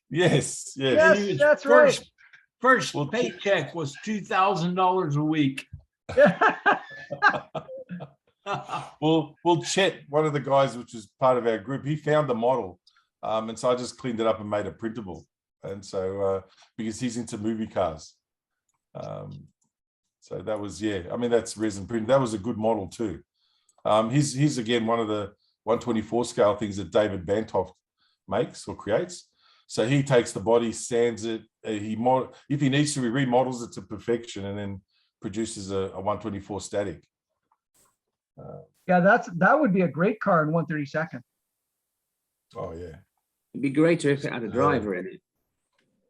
Yes. Yes, that's right. First paycheck was $2,000 a week. Well, Chet, one of the guys, which is part of our group, he found the model, and so I just cleaned it up and made it printable. And so because he's into movie cars, so that was, yeah. I mean, that's resin print. That was a good model too. He's again one of the 124 scale things that David Bantoft makes or creates. So he takes the body, sands it. If he needs to, he remodels it to perfection, and then produces a 124 static. Yeah, that would be a great car in 132nd. Oh yeah, it'd be greater if it had a driver in it.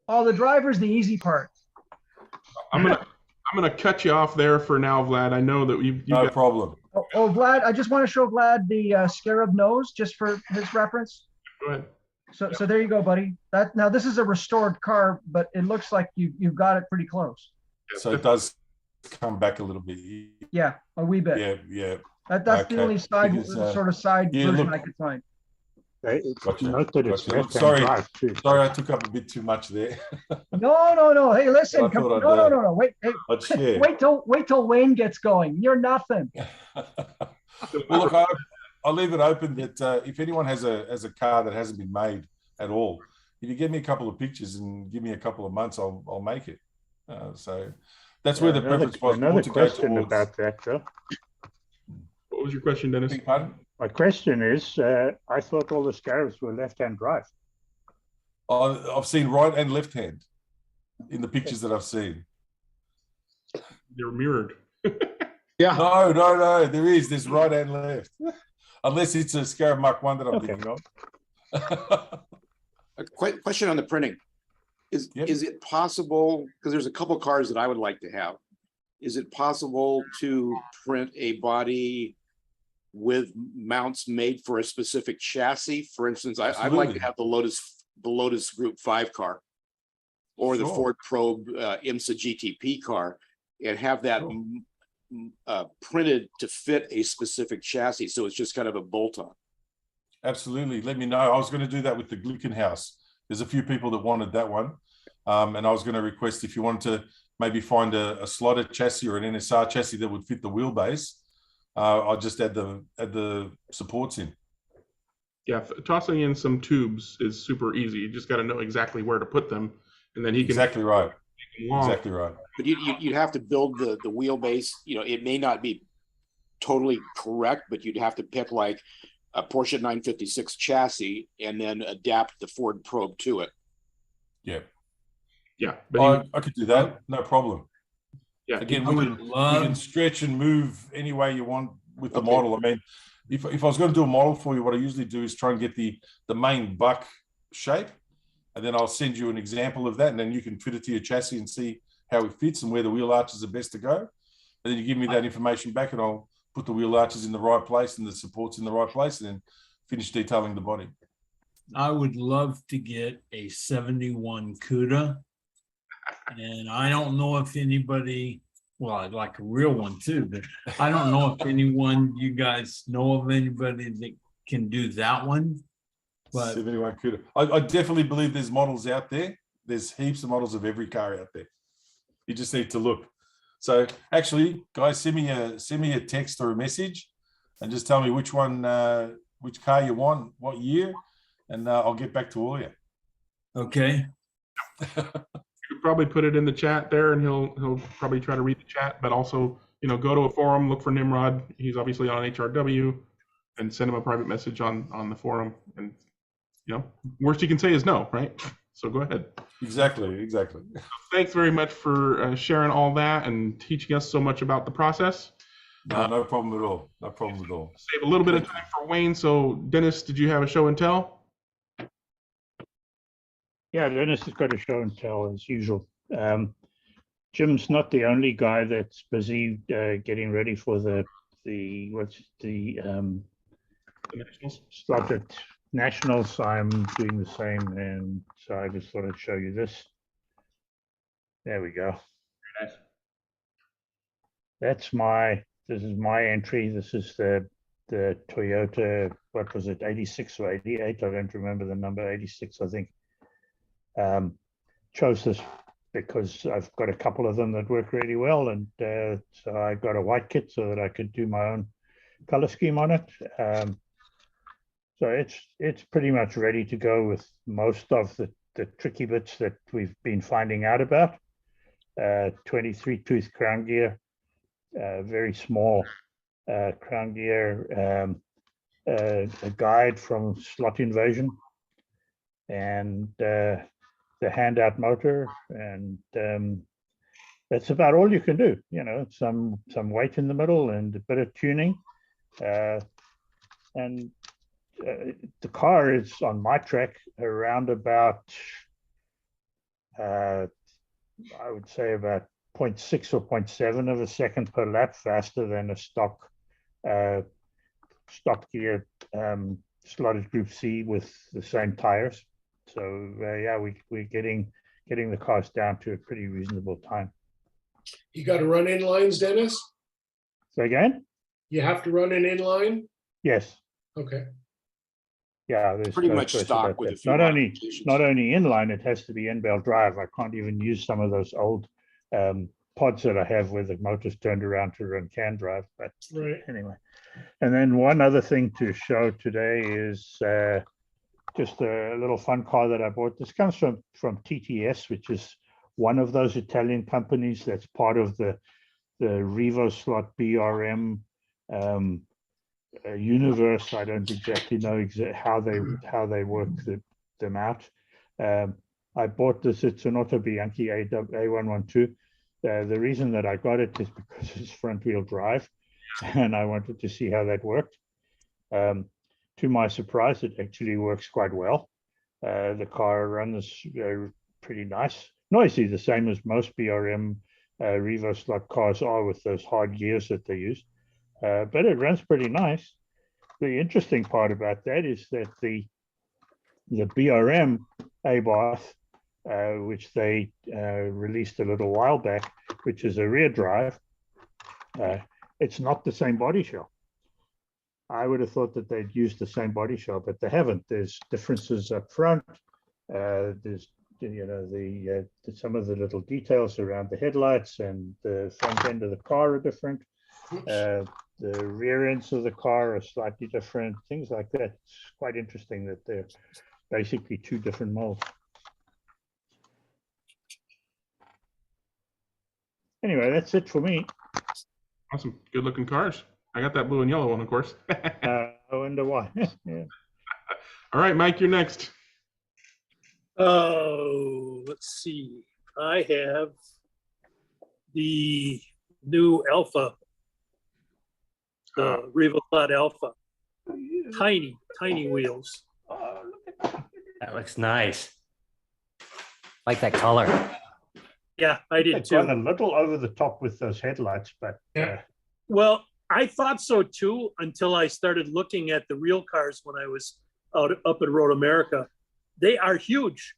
Oh, the driver's the easy part. I'm gonna cut you off there for now, Vlad. I know that you no got problem. Oh, Vlad, I just want to show Vlad the scarab nose just for his reference. Go ahead. So there you go, buddy. Now this is a restored car, but it looks like you've got it pretty close. So it does come back a little bit. Yeah, a wee bit. Yeah. That's the only side version I could find. Gotcha. Note that it's Gotcha. left-hand Sorry, drive too. sorry, I took up a bit too much there. No. Hey, listen. I thought No. Wait. Hey, I'd share. wait till Wayne gets going. You're nothing. Well, look, I'll leave it open that if anyone has a car that hasn't been made at all, if you give me a couple of pictures and give me a couple of months, I'll make it. So that's where the preference was. Another question about that, though. What was your question, Dennis? Pardon? My question is, I thought all the scarabs were left-hand drive. I've seen right and left hand in the pictures that I've seen. They're mirrored. Yeah. No. There's right and left. Unless it's a Scarab Mark 1 that I'm thinking of. A question on the printing. Is it possible, because there's a couple cars that I would like to have, is it possible to print a body with mounts made for a specific chassis? For instance, I'd like to have the Lotus Group 5 car, or the Ford Probe IMSA GTP car, and have that printed to fit a specific chassis, so it's just kind of a bolt-on. Absolutely. Let me know. I was going to do that with the Glickenhaus. There's a few people that wanted that one. And I was going to request if you wanted to maybe find a slotted chassis or an NSR chassis that would fit the wheelbase, I'll just add the supports in. Yeah, tossing in some tubes is super easy. You just got to know exactly where to put them, and then he can. Exactly right. Exactly right. But you'd have to build the wheelbase. It may not be totally correct, but you'd have to pick like a Porsche 956 chassis and then adapt the Ford Probe to it. Yeah, but I could do that, no problem. Yeah, again, you can stretch and move any way you want with the model. I mean, if I was going to do a model for you, what I usually do is try and get the main buck shape, and then I'll send you an example of that, and then you can fit it to your chassis and see how it fits and where the wheel arches are best to go. And then you give me that information back, and I'll put the wheel arches in the right place and the supports in the right place, and then finish detailing the body. I would love to get a 71 CUDA. And I don't know if anybody, well, I'd like a real one too, but I don't know if you guys know of anybody that can do that one. But 71 CUDA. I definitely believe there's models out there. There's heaps of models of every car out there. You just need to look. So actually, guys, send me a text or a message and just tell me which one, which car you want, what year, and I'll get back to all of you. Okay. You could probably put it in the chat there, and he'll probably try to read the chat. But also, go to a forum, look for Nimrod. He's obviously on HRW, and send him a private message on the forum. And worst you can say is no, right? So go ahead. Exactly. Thanks very much for sharing all that and teaching us so much about the process. No problem at all. No problem at all. Save a little bit of time for Wayne. So Dennis, did you have a show and tell? Yeah, Dennis has got a show and tell as usual. Jim's not the only guy that's busy getting ready for the Slotted Nationals. I'm doing the same, and so I just thought I'd show you this. There we go. Very nice. This is my entry. This is the Toyota, what was it, 86 or 88? I don't remember the number, 86, I think. Chose this because I've got a couple of them that work really well, and so I got a white kit so that I could do my own color scheme on it. So it's pretty much ready to go with most of the tricky bits that we've been finding out about. 23 tooth crown gear, very small crown gear, a guide from Slot Invasion, and the handout motor, and that's about all you can do. You know, some weight in the middle and a bit of tuning, and the car is on my track around about I would say about 0.6 or 0.7 of a second per lap faster than a stock gear slotted Group C with the same tires. So yeah, we're getting the cars down to a pretty reasonable time. You got to run in lines, Dennis? So again? You have to run an inline? Yes. Okay. Yeah, there's Pretty no much choice stock about with that. a few Not only modifications. inline, it has to be in-bell drive. I can't even use some of those old pods that I have where the motor's turned around to run can drive. But Right. anyway, and then one other thing to show today is just a little fun car that I bought. This comes from TTS, which is one of those Italian companies that's part of the Revo Slot BRM universe. I don't exactly know how they work them out. I bought this. It's an Auto Bianchi A112. The reason that I got it is because it's front wheel drive, and I wanted to see how that worked. To my surprise, it actually works quite well. The car runs pretty nice. Noisy, the same as most BRM Revo Slot cars are with those hard gears that they use. But it runs pretty nice. The interesting part about that is that the BRM A-Bath, which they released a little while back, which is a rear drive, it's not the same body shell. I would have thought that they'd use the same body shell, but they haven't. There's differences up front. There's some of the little details around the headlights and the front end of the car are different. The rear ends of the car are slightly different, things like that. It's quite interesting that they're basically two different molds. Anyway, that's it for me. Awesome. Good looking cars. I got that blue and yellow one, of course. I wonder why. Yeah. All right, Mike, you're next. Oh, let's see. I have the new Alpha, the Revo Slot Alpha. Tiny wheels. That looks nice. Like that color. Yeah, I did It's too. gone a little over the top with those headlights, but Well, I thought so too until I started looking at the real cars when I was up at Road America. They are huge.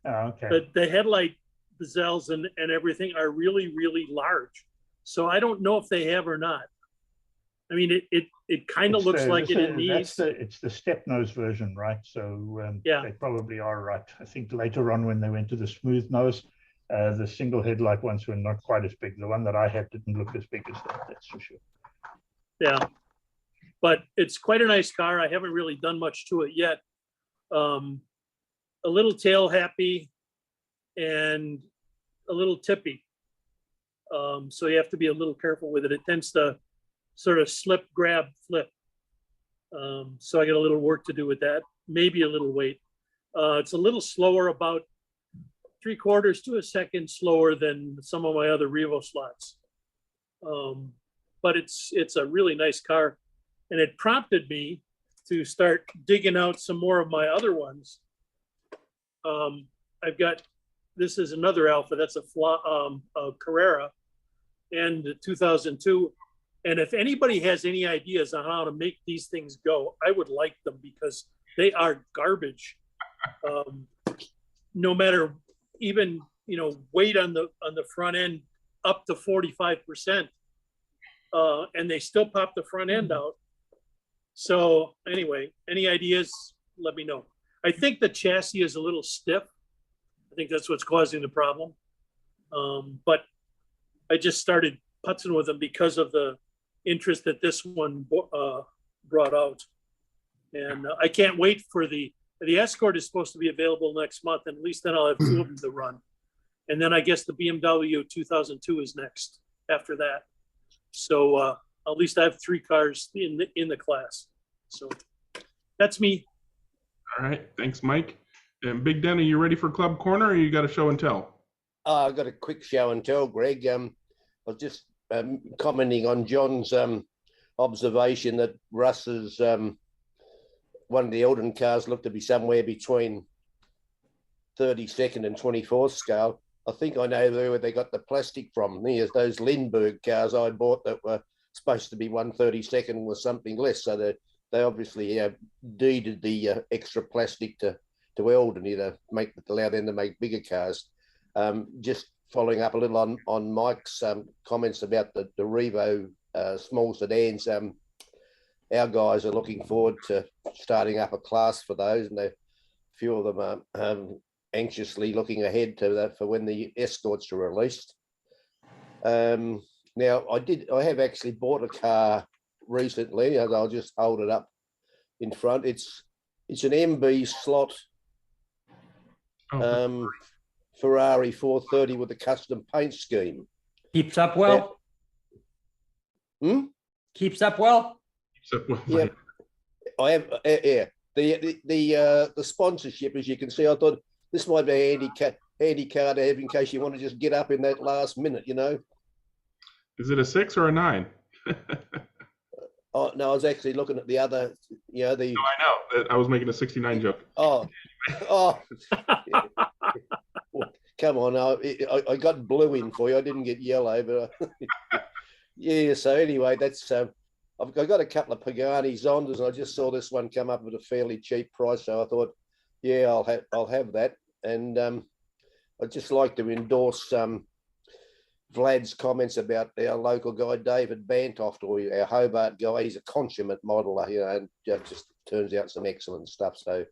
Okay. The headlight bezels and everything are really, really large. So I don't know if they have or not. I mean, it kind of looks like it in these. It's the step nose version, right? So yeah, they probably are right. I think later on when they went to the smooth nose, the single headlight ones were not quite as big. The one that I had didn't look as big as that, that's for sure. Yeah, but it's quite a nice car. I haven't really done much to it yet. A little tail happy and a little tippy. So you have to be a little careful with it. It tends to sort of slip, grab, flip. So I got a little work to do with that. Maybe a little weight. It's a little slower, about 3/4 to a second slower than some of my other Revo slots. But it's a really nice car, and it prompted me to start digging out some more of my other ones. I've got, this is another Alpha. That's a Carrera and 2002. And if anybody has any ideas on how to make these things go, I would like them because they are garbage. No matter even, weight on the front end up to 45%. And they still pop the front end out. So anyway, any ideas, let me know. I think the chassis is a little stiff. I think that's what's causing the problem. But I just started putzing with them because of the interest that this one brought out. And I can't wait for the Escort is supposed to be available next month, and at least then I'll have two of them to run. And then I guess the BMW 2002 is next after that. So at least I have 3 cars in the class. So that's me. All right, thanks, Mike. And Big Den, are you ready for Club Corner, or you got a show and tell? I've got a quick show and tell, Greg. I was just commenting on John's observation that Russ's one of the Eldon cars looked to be somewhere between 32nd and 24th scale. I think I know where they got the plastic from. There's those Lindbergh cars I bought that were supposed to be 1/32nd with something less. So they obviously deeded the extra plastic to Eldon, allow them to make bigger cars. Just following up a little on Mike's comments about the Revo small sedans. Our guys are looking forward to starting up a class for those, and a few of them are anxiously looking ahead to that for when the Escorts are released. Now, I have actually bought a car recently, as I'll just hold it up in front. It's an MB slot Ferrari 430 with a custom paint scheme. Keeps up well. Keeps up well. Yeah, I have. Yeah, the sponsorship, as you can see, I thought this might be a handy car to have in case you want to just get up in that last minute, you know. Is it a 6 or a 9? Oh no, I was actually looking at the other. You know, the. No, I know. I was making a 69 joke. Oh. Come on, I got blue in for you. I didn't get yellow, but yeah. So anyway, that's. I've got a couple of Pagani Zondas, and I just saw this one come up at a fairly cheap price, so I thought, yeah, I'll have that. And I'd just like to endorse Vlad's comments about our local guy David Bantoft, or our Hobart guy. He's a consummate modeler, you know, and just turns out some excellent stuff. So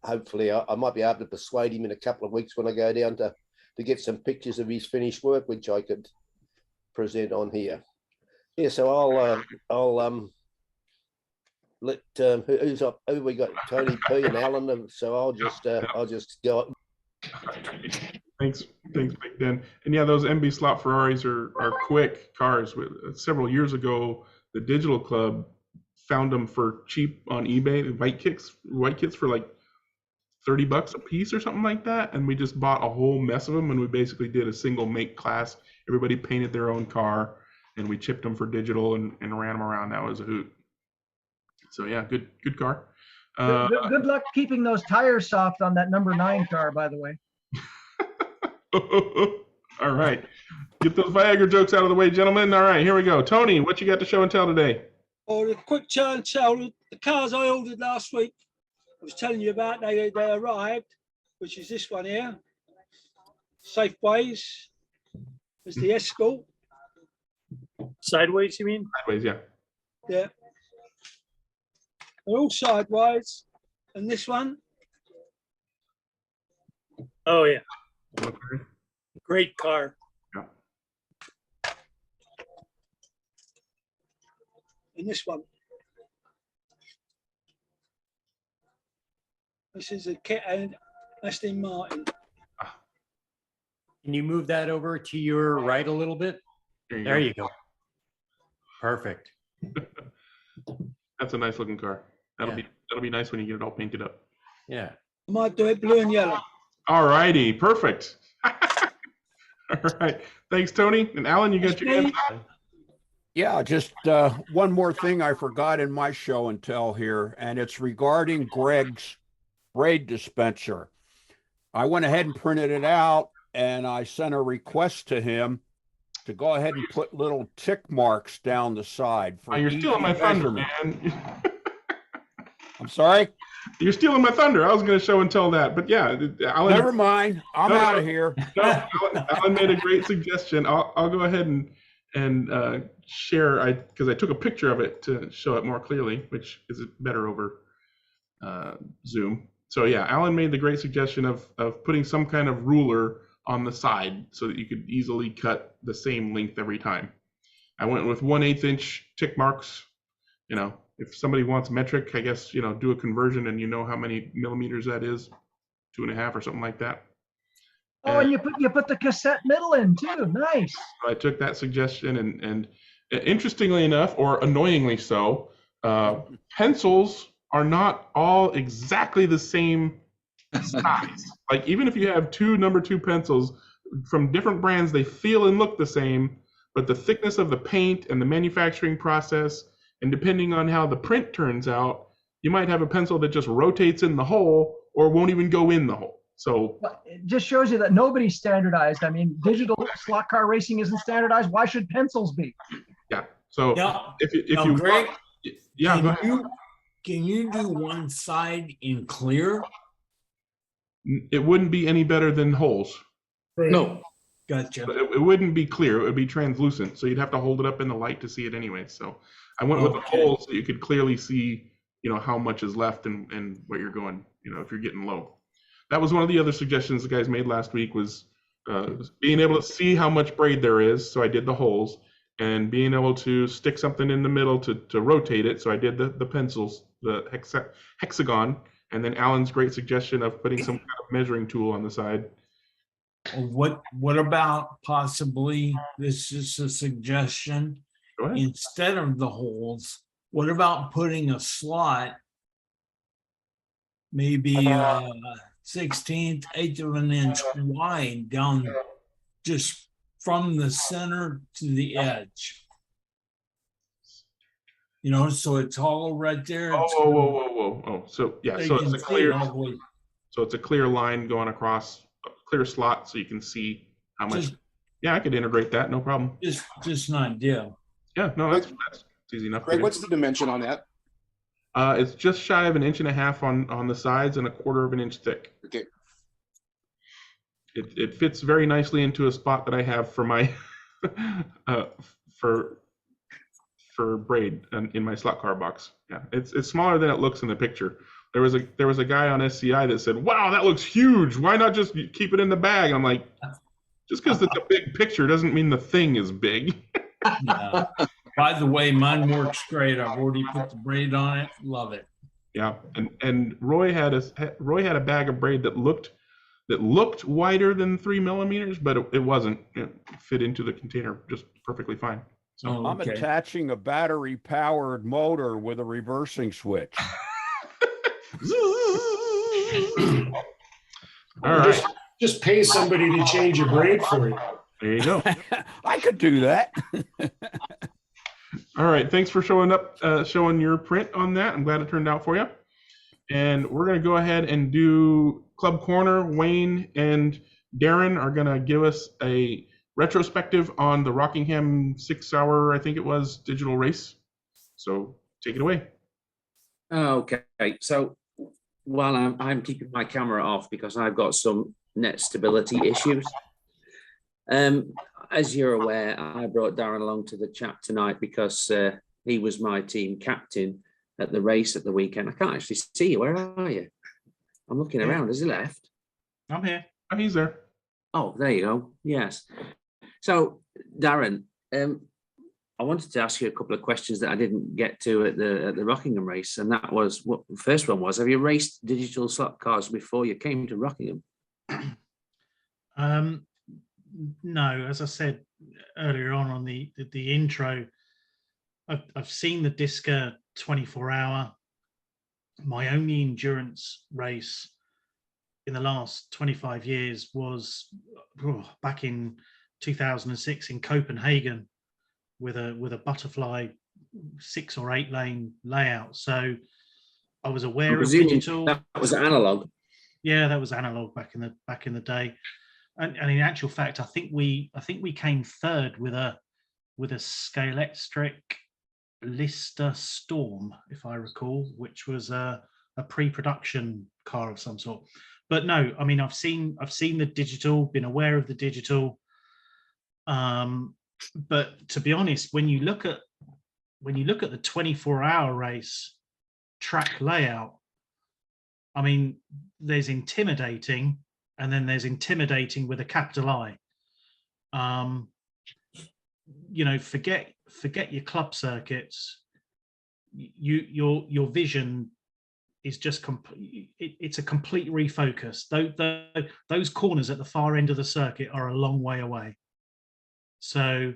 hopefully, I might be able to persuade him in a couple of weeks when I go down to get some pictures of his finished work, which I could present on here. Yeah, so I'll let who's up? Who we got? Tony P and Alan. So I'll just go. Thanks, Big Den. And yeah, those MB slot Ferraris are quick cars. Several years ago, the Digital Club found them for cheap on eBay. White kits for like $30 a piece or something like that. And we just bought a whole mess of them, and we basically did a single make class. Everybody painted their own car, and we chipped them for digital and ran them around. That was a hoot. So yeah, good car. Good luck keeping those tires soft on that number 9 car, by the way. All right, get those Viagra jokes out of the way, gentlemen. All right, here we go. Tony, what you got to show and tell today? Oh, the quick show and tell. The cars I ordered last week, I was telling you about, they arrived, which is this one here. Safeways. There's the Escort. Sideways, you mean? Sideways, yeah. Yeah. They're all sideways. And this one? Oh, yeah. Great car. Yeah. And this one. This is a Kit and Aston Martin. Can you move that over to your right a little bit? There you go. Perfect. That's a nice looking car. That'll be nice when you get it all painted up. Yeah. I might do it blue and yellow. All righty, perfect. All right, thanks, Tony. And Alan, you got your hand up? Yeah, just one more thing I forgot in my show and tell here, and it's regarding Greg's braid dispenser. I went ahead and printed it out, and I sent a request to him to go ahead and put little tick marks down the side. For you're stealing my thunder, man. I'm sorry? You're stealing my thunder. I was going to show and tell that, but yeah. Alan, never mind. I'm out of here. No, Alan made a great suggestion. I'll go ahead and share, because I took a picture of it to show it more clearly, which is better over Zoom. So yeah, Alan made the great suggestion of putting some kind of ruler on the side so that you could easily cut the same length every time. I went with 1/8 inch tick marks. You know, if somebody wants metric, I guess, you know, do a conversion and you know how many millimeters that is, 2.5 or something like that. Oh, and you put the cassette middle in too. Nice. I took that suggestion and interestingly enough, or annoyingly so, pencils are not all exactly the same size. Like even if you have two number 2 pencils from different brands, they feel and look the same, but the thickness of the paint and the manufacturing process, and depending on how the print turns out, you might have a pencil that just rotates in the hole or won't even go in the hole. So it just shows you that nobody's standardized. I mean, digital slot car racing isn't standardized. Why should pencils be? Yeah. So Now, if now, you Greg, yeah, go ahead. Can you do one side in clear? It wouldn't be any better than holes. No. Gotcha. It wouldn't be clear. It would be translucent. So you'd have to hold it up in the light to see it anyway. So I went with the holes so you could clearly see, you know, how much is left and where you're going, you know, if you're getting low. That was one of the other suggestions the guys made last week was being able to see how much braid there is. So I did the holes, and being able to stick something in the middle to rotate it. So I did the pencils, the hexagon, and then Alan's great suggestion of putting some kind of measuring tool on the side. What about possibly, this is a suggestion, instead of the holes, what about putting a slot, maybe 1/16, 1/8 of an inch wide down just from the center to the edge? You know, so it's hollow right there. Oh, so yeah, So so you it's a can see clear, it all the way. so it's a clear line going across a clear slot, so you can see how much. Yeah, I could integrate that, no problem. Just an idea. Yeah, no, that's easy enough. Greg, what's the dimension on that? It's just shy of 1.5 inches on the sides and 1/4 of an inch thick. Okay. It fits very nicely into a spot that I have for my for braid in my slot car box. Yeah, it's smaller than it looks in the picture. There was a guy on SCI that said, "Wow, that looks huge. Why not just keep it in the bag?" I'm like, just because it's a big picture doesn't mean the thing is big. Yeah. By the way, mine works great. I've already put the braid on it. Love it. Yeah, and Roy had a bag of braid that looked wider than 3 millimeters, but it wasn't. It fit into the container just perfectly fine. So I'm attaching a battery-powered motor with a reversing switch. All right. Just pay somebody to change your braid for you. There you go. I could do that. All right. Thanks for showing up, showing your print on that. I'm glad it turned out for you. And we're going to go ahead and do Club Corner. Wayne and Darren are going to give us a retrospective on the Rockingham 6-hour, I think it was, digital race. So take it away. Okay. So while I'm keeping my camera off because I've got some net stability issues. As you're aware, I brought Darren along to the chat tonight because he was my team captain at the race at the weekend. I can't actually see you. Where are you? I'm looking around. Has he left? I'm here. Oh, he's there. Oh, there you go. Yes. So, Darren, I wanted to ask you a couple of questions that I didn't get to at the Rockingham race, and that was what the first one was: have you raced digital slot cars before you came to Rockingham? No, as I said earlier on the intro, I've seen the Disca 24-hour. My only endurance race in the last 25 years was back in 2006 in Copenhagen with a butterfly 6 or 8 lane layout. So I was aware of digital. That was analog. Yeah, that was analog back in the day. And in actual fact, I think we came third with a Scalextric Lister Storm, if I recall, which was a pre-production car of some sort. But no, I mean, I've seen the digital, been aware of the digital. But to be honest, when you look at the 24-hour race track layout, I mean, there's intimidating and then there's intimidating with a capital I. You know, forget your club circuits. Your vision is just it's a complete refocus. Those corners at the far end of the circuit are a long way away. So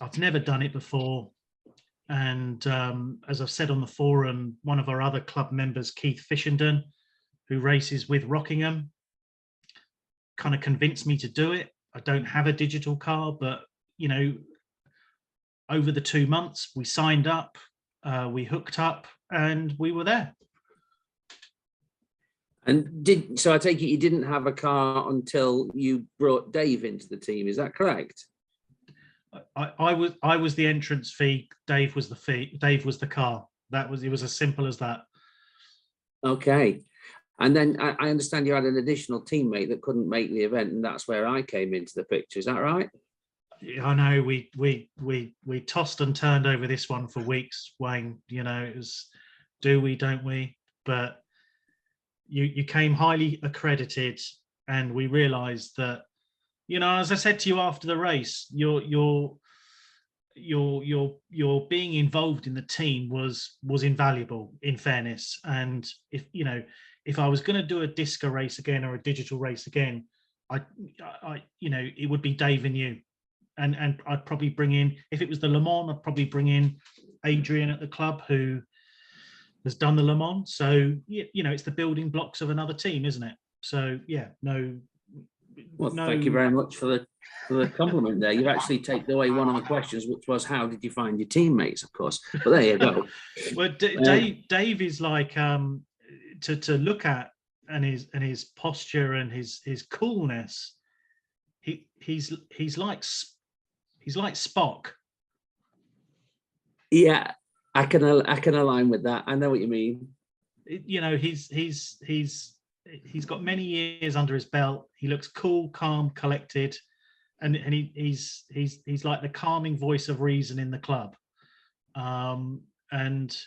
I've never done it before. And as I've said on the forum, one of our other club members, Keith Fishenden, who races with Rockingham, kind of convinced me to do it. I don't have a digital car, but, you know, over the 2 months, we signed up, we hooked up, and we were there. And so I take it you didn't have a car until you brought Dave into the team, is that correct? I was the entrance fee. Dave was the fee. Dave was the car. It was as simple as that. Okay, and then I understand you had an additional teammate that couldn't make the event, and that's where I came into the picture. Is that right? I know we tossed and turned over this one for weeks, Wayne. You know, it was do we, don't we? But you came highly accredited, and we realised that, you know, as I said to you after the race, your being involved in the team was invaluable, in fairness. And if I was going to do a disco race again or a digital race again, I you know, it would be Dave and you, and I'd probably bring in, if it was the Le Mans, I'd probably bring in Adrian at the club, who has done the Le Mans. So you know, it's the building blocks of another team, isn't it? So yeah, no. Well, thank you very much for the compliment there. You've actually taken away one of the questions, which was, how did you find your teammates, of course. But there you go. Well, Dave is like, to look at, and his posture and his coolness. He's like Spock. Yeah, I can align with that. I know what you mean. You know, he's got many years under his belt. He looks cool, calm, collected, and he's like the calming voice of reason in the club. And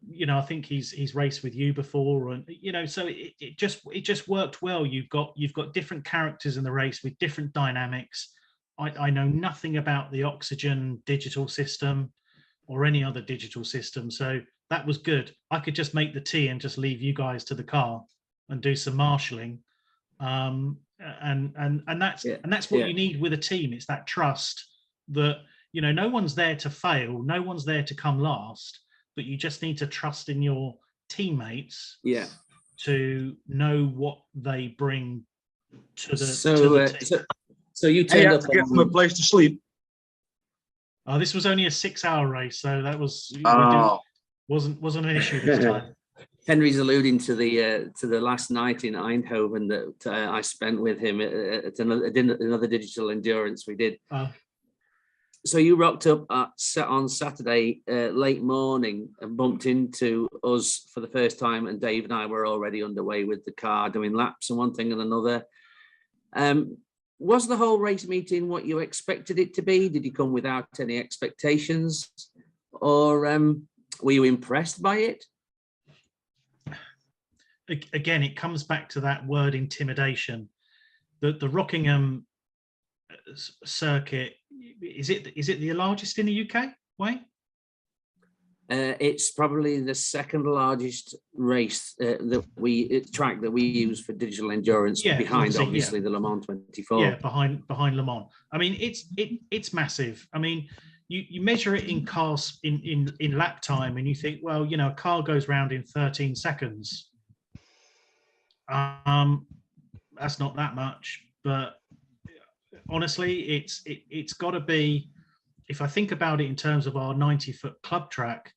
you know, I think he's raced with you before, and you know, so it just worked well. You've got different characters in the race with different dynamics. I know nothing about the Oxygen digital system or any other digital system, so that was good. I could just make the tea and just leave you guys to the car and do some marshalling, and that's what you need with a team. It's that trust that, you know, no one's there to fail, no one's there to come last, but you just need to trust in your teammates, to know what they bring to the team. So you turned up to get them a place to sleep. This was only a 6-hour race, so that was wasn't an issue this time. Henry's alluding to the last night in Eindhoven that I spent with him at another digital endurance we did. So you rocked up on Saturday late morning and bumped into us for the first time, and Dave and I were already underway with the car doing laps and one thing and another. Was the whole race meeting what you expected it to be? Did you come without any expectations, or were you impressed by it? Again, it comes back to that word intimidation. The Rockingham circuit, is it the largest in the UK, Wayne? It's probably the second largest race track that we use for digital endurance, behind obviously the Le Mans 24. Yeah, behind Le Mans. I mean, it's massive. I mean, you measure it in cars in lap time, and you think, well, you know, a car goes round in 13 seconds. That's not that much, but honestly, it's got to be. If I think about it in terms of our 90-foot club track,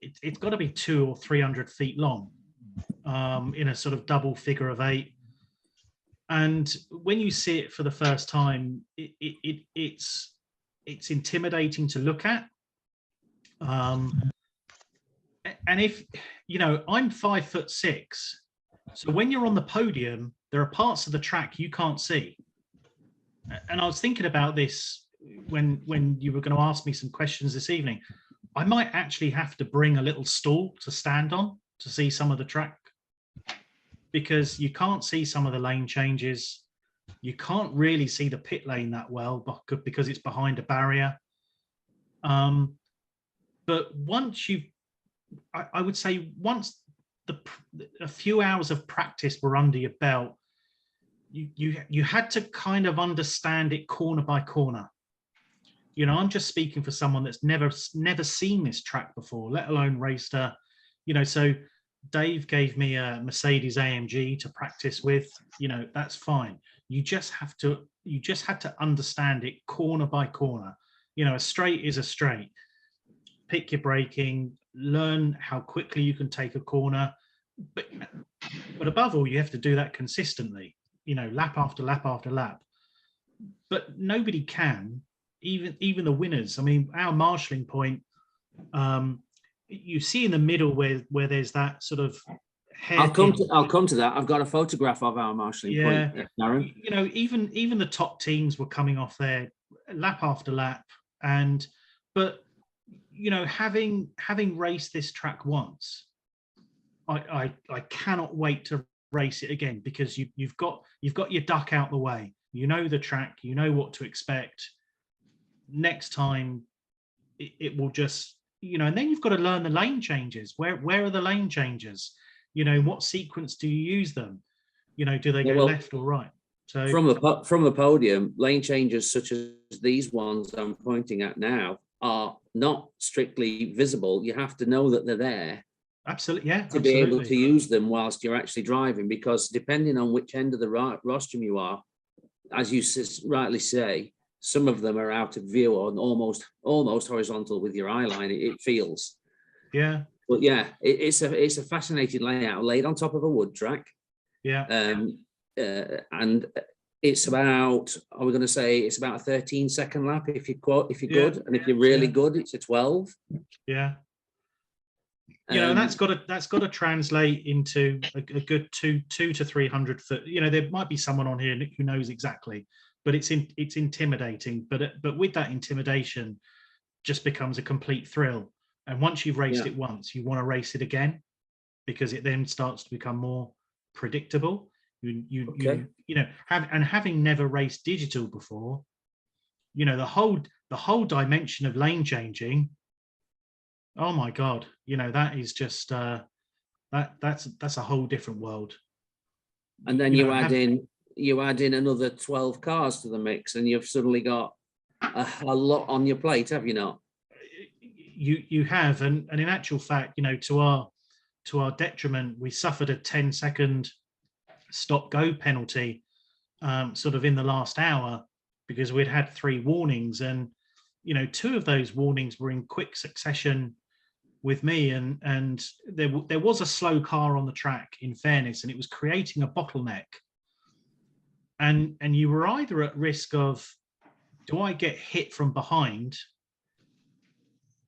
it's got to be 200 or 300 feet long, in a sort of double figure of 8. And when you see it for the first time, it's intimidating to look at. And if, you know, I'm 5'6", so when you're on the podium, there are parts of the track you can't see. And I was thinking about this when you were going to ask me some questions this evening. I might actually have to bring a little stool to stand on to see some of the track. because you can't see some of the lane changes. You can't really see the pit lane that well because it's behind a barrier. But once I would say once a few hours of practice were under your belt, you had to kind of understand it corner by corner. You know, I'm just speaking for someone that's never seen this track before, let alone raced a, you know, so Dave gave me a Mercedes AMG to practice with, you know, that's fine. You just had to understand it corner by corner. You know, a straight is a straight. Pick your braking, learn how quickly you can take a corner. But above all, you have to do that consistently, you know, lap after lap after lap. But nobody can, even the winners. I mean, our marshalling point, you see in the middle where there's that sort of I'll come to that. I've got a photograph of our marshalling point, Darren. You know, even the top teams were coming off there lap after lap, but you know, having raced this track once, I cannot wait to race it again, because you've got your duck out the way. You know the track, you know what to expect. Next time, it will just, you know, and then you've got to learn the lane changes. Where are the lane changes? You know, what sequence do you use them? You know, do they go left or right? So from the podium, lane changes such as these ones I'm pointing at now are not strictly visible. You have to know that they're there. Absolutely, yeah. To be able to use them whilst you're actually driving, because depending on which end of the rostrum you are, as you rightly say, some of them are out of view or almost horizontal with your eye line. It feels. Yeah. But yeah, it's a fascinating layout laid on top of a wood track. Yeah. And it's about, are we going to say it's about a 13-second lap if you're good, and if you're really good, it's a 12. Yeah. You know, and that's got to translate into a good 200 to 300 foot. You know, there might be someone on here who knows exactly, but it's intimidating. But with that intimidation, just becomes a complete thrill. And once you've raced it once, you want to race it again, because it then starts to become more predictable. You know, having never raced digital before, you know, the whole dimension of lane changing. Oh my God, you know, that is just that's a whole different world. And then you add in another 12 cars to the mix, and you've suddenly got a lot on your plate, have you not? You have, and in actual fact, you know, to our detriment, we suffered a 10-second stop go penalty sort of in the last hour, because we'd had 3 warnings, and you know, 2 of those warnings were in quick succession with me, and there was a slow car on the track, in fairness, and it was creating a bottleneck, and you were either at risk of, do I get hit from behind,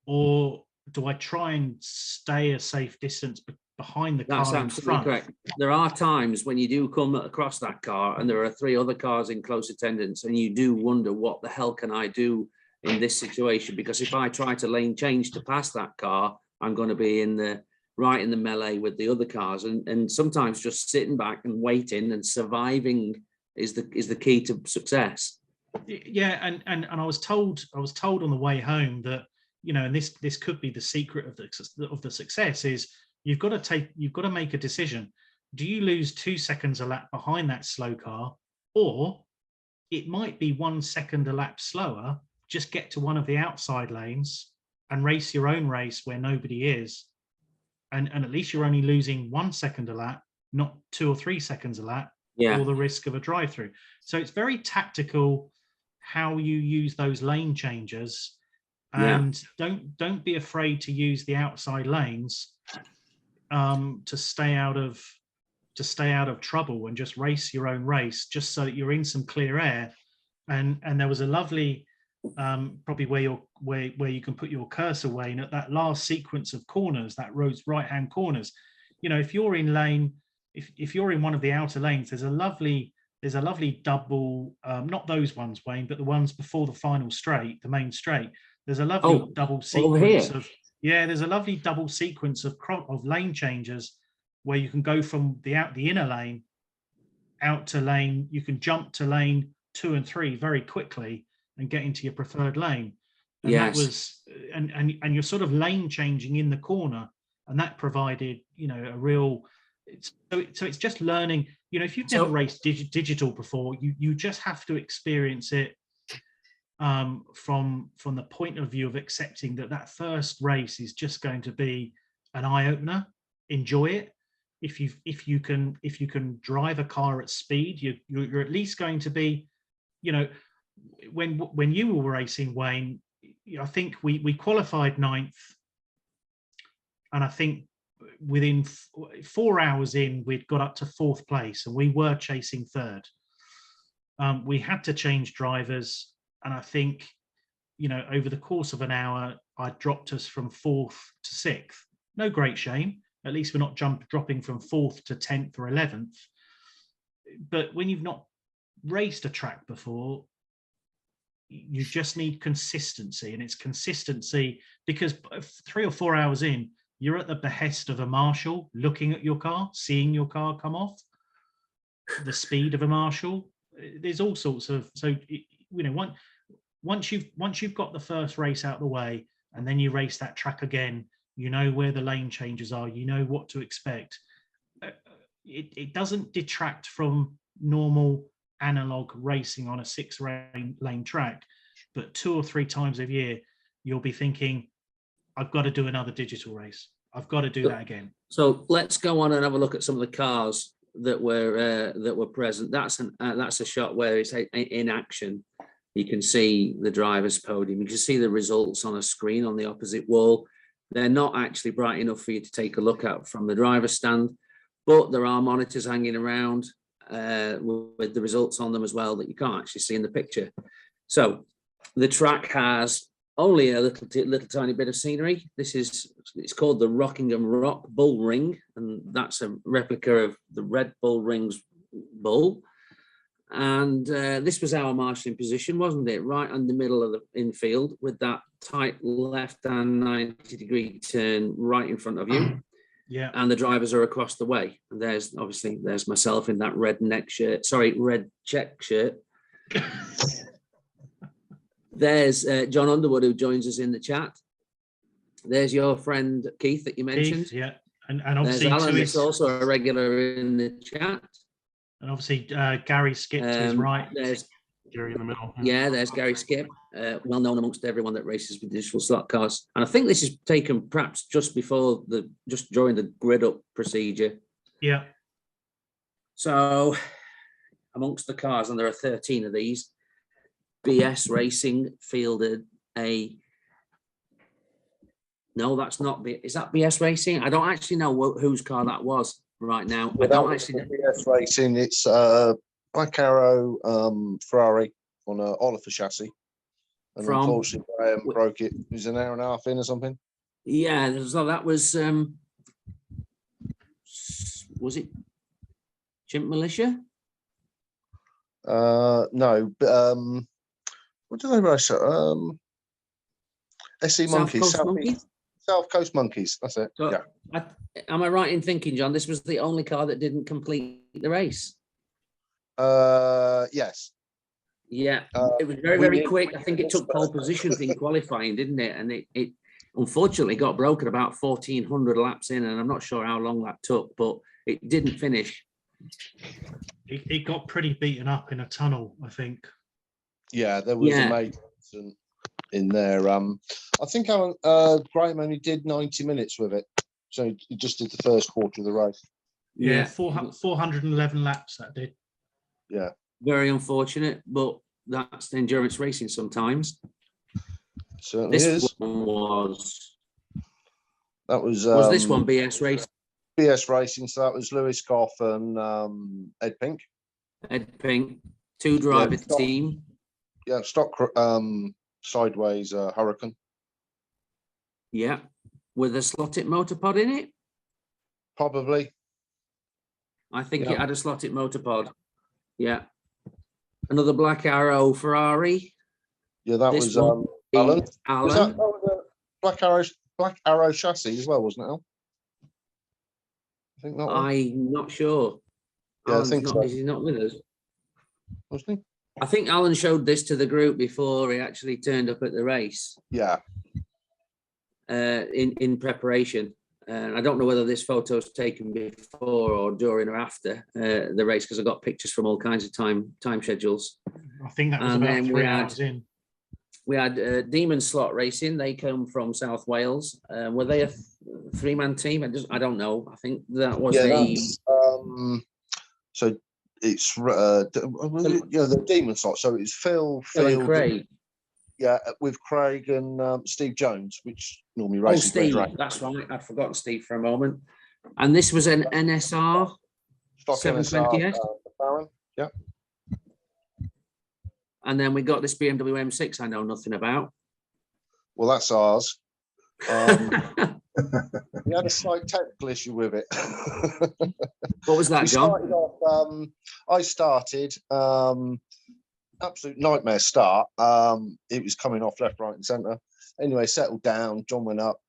or do I try and stay a safe distance behind the car in front? That's absolutely correct. There are times when you do come across that car and there are 3 other cars in close attendance, and you do wonder, what the hell can I do in this situation? Because if I try to lane change to pass that car, I'm going to be right in the melee with the other cars. And sometimes just sitting back and waiting and surviving is the key to success. Yeah, and I was told on the way home that, you know, and this could be the secret of the success, is you've got to make a decision. Do you lose 2 seconds a lap behind that slow car, or it might be 1 second a lap slower? Just get to one of the outside lanes and race your own race where nobody is, and at least you're only losing 1 second a lap, not 2 or 3 seconds a lap, or the risk of a drive-through. So it's very tactical how you use those lane changes. And don't be afraid to use the outside lanes to stay out of trouble, and just race your own race, just so that you're in some clear air. And there was a lovely probably where you can put your cursor, Wayne, at that last sequence of corners, that road's right-hand corners. You know, if you're in lane, if you're in one of the outer lanes, there's a lovely double, not those ones, Wayne, but the ones before the final straight, the main straight. There's a lovely double sequence of there's a lovely double sequence of lane changes where you can go from the inner lane out to lane. You can jump to lane 2 and 3 very quickly and get into your preferred lane. And that was, and you're sort of lane changing in the corner, and that provided, you know, a real. So it's just learning. You know, if you've never raced digital before, you just have to experience it from the point of view of accepting that first race is just going to be an eye opener. Enjoy it. If you can drive a car at speed, you're at least going to be, you know, when you were racing, Wayne, I think we qualified 9th, and I think within 4 hours in, we'd got up to 4th place, and we were chasing 3rd. We had to change drivers, and I think, you know, over the course of an hour, I dropped us from 4th to 6th. No great shame. At least we're not dropping from 4th to 10th or 11th. But when you've not raced a track before, you just need consistency, and it's consistency because 3 or 4 hours in, you're at the behest of a marshal looking at your car, seeing your car come off, the speed of a marshal. There's all sorts of, so, you know, once you've got the first race out of the way, and then you race that track again, you know where the lane changes are, you know what to expect. It doesn't detract from normal analog racing on a 6-lane track, but 2 or 3 times a year, you'll be thinking, I've got to do another digital race. I've got to do that again. So let's go on and have a look at some of the cars that were present. That's a shot where it's in action. You can see the driver's podium. You can see the results on a screen on the opposite wall. They're not actually bright enough for you to take a look at from the driver's stand, but there are monitors hanging around with the results on them as well that you can't actually see in the picture. So the track has only a little tiny bit of scenery. It's called the Rockingham Rock Bull Ring, and that's a replica of the Red Bull Ring's bull. And this was our marshalling position, wasn't it? Right in the middle of the infield with that tight left-hand 90-degree turn right in front of you. Yeah. And the drivers are across the way. And there's myself in that red check shirt. There's John Underwood, who joins us in the chat. There's your friend Keith that you mentioned. Keith, yeah. And obviously there's Alan, is also a regular in the chat. And obviously Gary Skip to his right. There's Gary in the middle. Yeah, there's Gary Skip, well known amongst everyone that races with digital slot cars. And I think this is taken perhaps just during the grid up procedure. Yeah. So amongst the cars, and there are 13 of these, BS Racing fielded no, that's not, is that BS Racing? I don't actually know whose car that was right now. Well, I don't actually know. BS Racing, it's Black Arrow Ferrari on an Oliver chassis. And unfortunately, Graham broke it. It was an hour and a half in or something. Yeah, so that was it Chimp Militia? No, but what did they race at? SC Monkeys, South Coast Monkeys. That's it. So, yeah. Am I right in thinking, John, this was the only car that didn't complete the race? Yes. Yeah, it was very, very quick. I think it took pole position in qualifying, didn't it? And it unfortunately got broken about 1,400 laps in, and I'm not sure how long that took, but it didn't finish. It got pretty beaten up in a tunnel, I think. Yeah, there was a major accident in there. I think Graham only did 90 minutes with it, so he just did the first quarter of the race. Yeah, 411 laps that did. Yeah. Very unfortunate, but that's endurance racing sometimes. Certainly is. That was this one BS Racing? BS Racing, so that was Lewis Goff and Ed Pink. Ed Pink, 2-driver team. Yeah, stock sideways Hurricane. Yeah, with a slotted motor pod in it? Probably. I think it had a slotted motor pod. Yeah. Another Black Arrow Ferrari. Yeah, that was Alan. Was that a Black Arrow chassis as well, wasn't it, Al? I think that one. I'm not sure. Yeah, Alan's I think not, so. Is he not with us? Wasn't he? I think Alan showed this to the group before he actually turned up at the race. Yeah. In preparation. I don't know whether this photo was taken before or during or after the race, because I got pictures from all kinds of time schedules. I think that was And about then 3 hours in. We had Demon Slot Racing. They come from South Wales. Were they a 3-man team? I don't know. I think that was so it's the Demon Slot. So it's Phil and Craig. Yeah, with Craig and Steve Jones, which normally Oh, races. Steve. That's right. I'd forgotten Steve for a moment. And this was an NSR Stock 720S. McLaren. Yeah. And then we got this BMW M6 I know nothing about. Well, that's ours. We had a slight technical issue with it. What was that, John? I started, absolute nightmare start. It was coming off left, right, and centre. Anyway, settled down. John went up.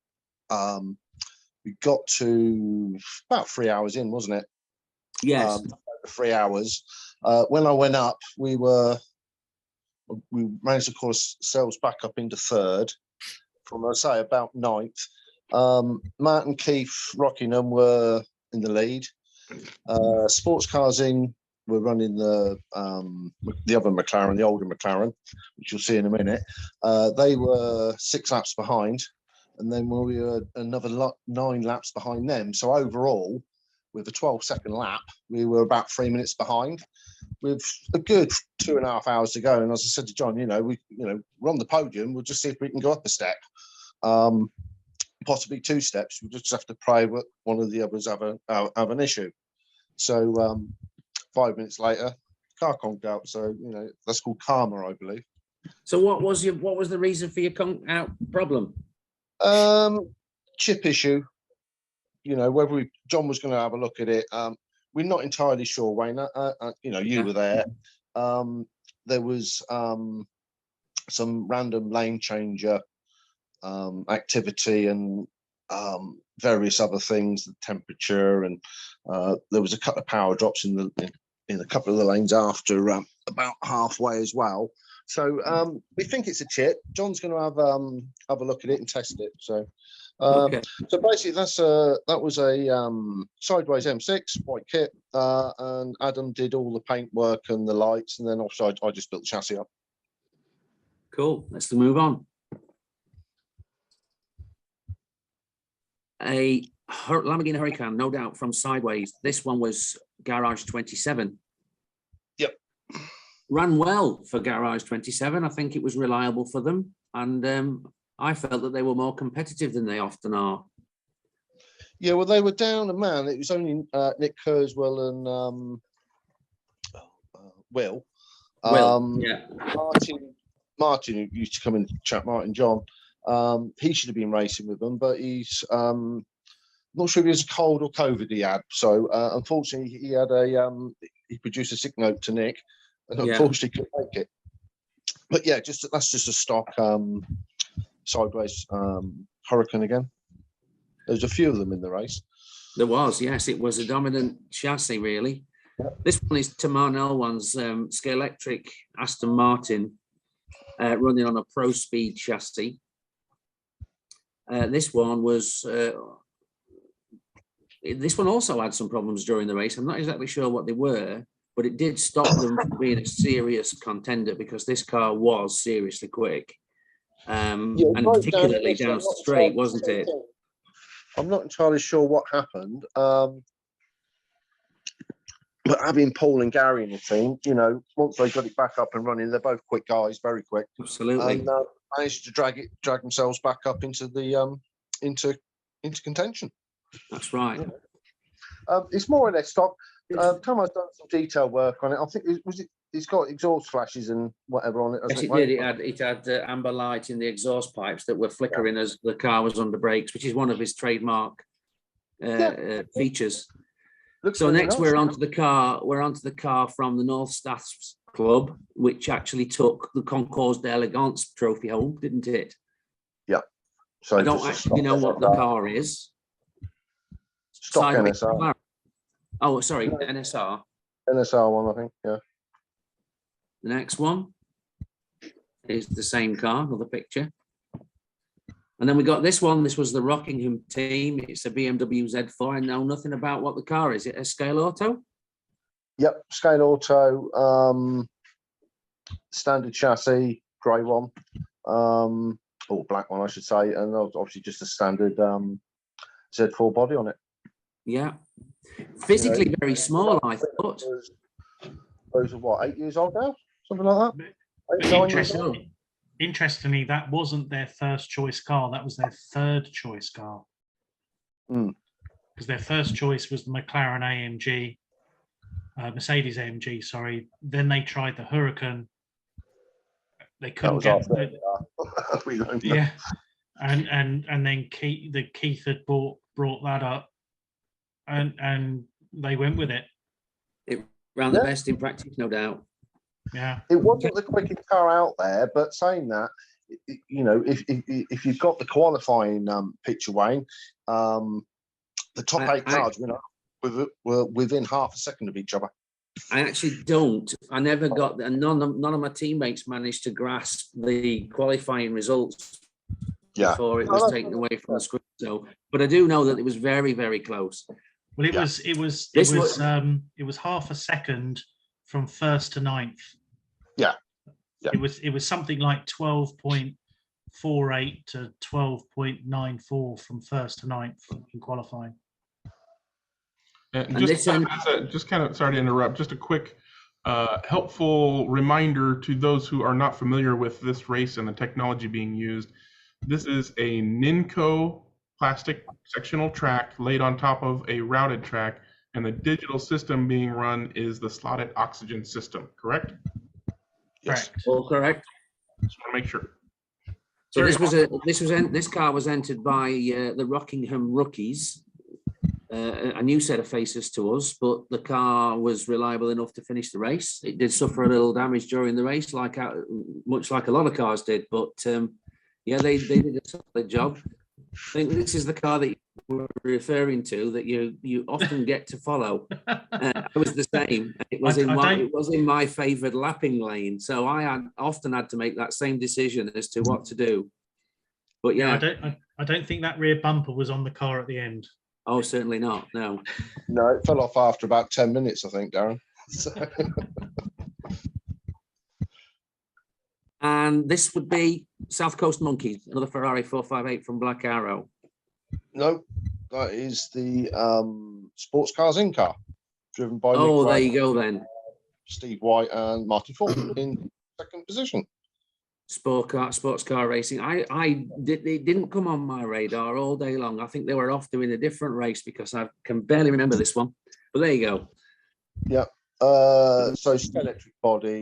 We got to about 3 hours in, wasn't it? Yes. 3 hours. When I went up, we managed to call ourselves back up into third from, I say, about ninth. Martin Keith, Rockingham were in the lead. Sports Cars in were running the other McLaren, the older McLaren, which you'll see in a minute. They were 6 laps behind, and then we were another 9 laps behind them. So overall, with a 12-second lap, we were about 3 minutes behind, with a good 2.5 hours to go. And as I said to John, we're on the podium. We'll just see if we can go up a step, possibly 2 steps. We just have to pray that one of the others have an issue. So 5 minutes later, car conked out. So that's called karma, I believe. So what was the reason for your conked out problem? Chip issue. Whether John was going to have a look at it. We're not entirely sure, Wayne. You were there. There was some random lane changer activity and various other things, the temperature, and there was a couple of power drops in a couple of the lanes after about halfway as well. So we think it's a chip. John's going to have a look at it and test it. So. Okay. So basically, that was a sideways M6 white kit, and Adam did all the paintwork and the lights, and then offside I just built the chassis up. Cool. Let's move on. A Lamborghini Huracan, no doubt, from Sideways. This one was Garage 27. Yep. Ran well for Garage 27. I think it was reliable for them, and I felt that they were more competitive than they often are. Yeah, well, they were down a man. It was only Nick Kurzweil and Will. Yeah. Martin, who used to come in to chat, Martin John. He should have been racing with them, but he's not sure if it was cold or COVID he had. So unfortunately, he produced a sick note to Nick, and unfortunately couldn't make it. But yeah, that's just a stock Sideways Huracan again. There's a few of them in the race. There was, yes. It was a dominant chassis, really. Yep. This one is Tamar Nelwan's Scalextric Aston Martin running on a Pro Speed chassis. This one also had some problems during the race. I'm not exactly sure what they were, but it did stop them from being a serious contender because this car was seriously quick. And particularly down straight, wasn't it? I'm not entirely sure what happened. But having Paul and Gary in the team, once they got it back up and running, they're both quick guys, very quick. Absolutely. And managed to drag themselves back up into the into contention. That's right. It's more or less stock. Tomo's done some detail work on it. I think it's got exhaust flashes and whatever on it. Yes, it did. It had amber light in the exhaust pipes that were flickering as the car was under brakes, which is one of his trademark features. So next we're onto the car. We're onto the car from the North Staffs Club, which actually took the Concours d'Elegance trophy home, didn't it? Yeah. So I don't actually know what the car is. Stock NSR. Oh, sorry, NSR. NSR one, I think. Yeah. The next one is the same car, another picture. And then we got this one. This was the Rockingham team. It's a BMW Z4. I know nothing about what the car is. It a scale auto? Yep, scale auto, standard chassis, grey one, or black one, I should say, and obviously just a standard Z4 body on it. Yeah, physically very small, I thought. Those are what, 8 years old now, something like that. 8, 9 years old. Interestingly, that wasn't their first choice car. That was their third choice car. Because their first choice was the McLaren AMG, Mercedes AMG, sorry. Then they tried the Huracan. They couldn't get yeah. And then Keith had brought that up, and they went with it. It ran the best in practice, no doubt. Yeah, it wasn't the quickest car out there, but saying that, you know, if you've got the qualifying picture, Wayne, the top 8 cars were within half a second of each other. I actually don't. I never got, and none of my teammates managed to grasp the qualifying results before it was taken away from the screen. So, but I do know that it was very, very close. Well, it was half a second from first to ninth. Yeah. It was something like 12.48 to 12.94 from first to ninth in qualifying. And just kind of sorry to interrupt, just a quick helpful reminder to those who are not familiar with this race and the technology being used. This is a Ninco plastic sectional track laid on top of a routed track, and the digital system being run is the slotted oxygen system, correct? Yes. All correct. Just want to make sure. So this car was entered by the Rockingham rookies, a new set of faces to us, but the car was reliable enough to finish the race. It did suffer a little damage during the race, much like a lot of cars did, but yeah, they did a solid job. I think this is the car that you were referring to, that you often get to follow. It was the same. It was in my favoured lapping lane, so I often had to make that same decision as to what to do. But yeah, I don't think that rear bumper was on the car at the end. Oh, certainly not. No. No, it fell off after about 10 minutes, I think, Darren. And this would be South Coast Monkeys, another Ferrari 458 from Black Arrow. No, that is the Sports Cars in car, driven by. Oh, there you go then. Steve White and Martin Ford in second position. Sports car racing. It didn't come on my radar all day long. I think they were off doing a different race because I can barely remember this one. But there you go. Yeah. So electric body.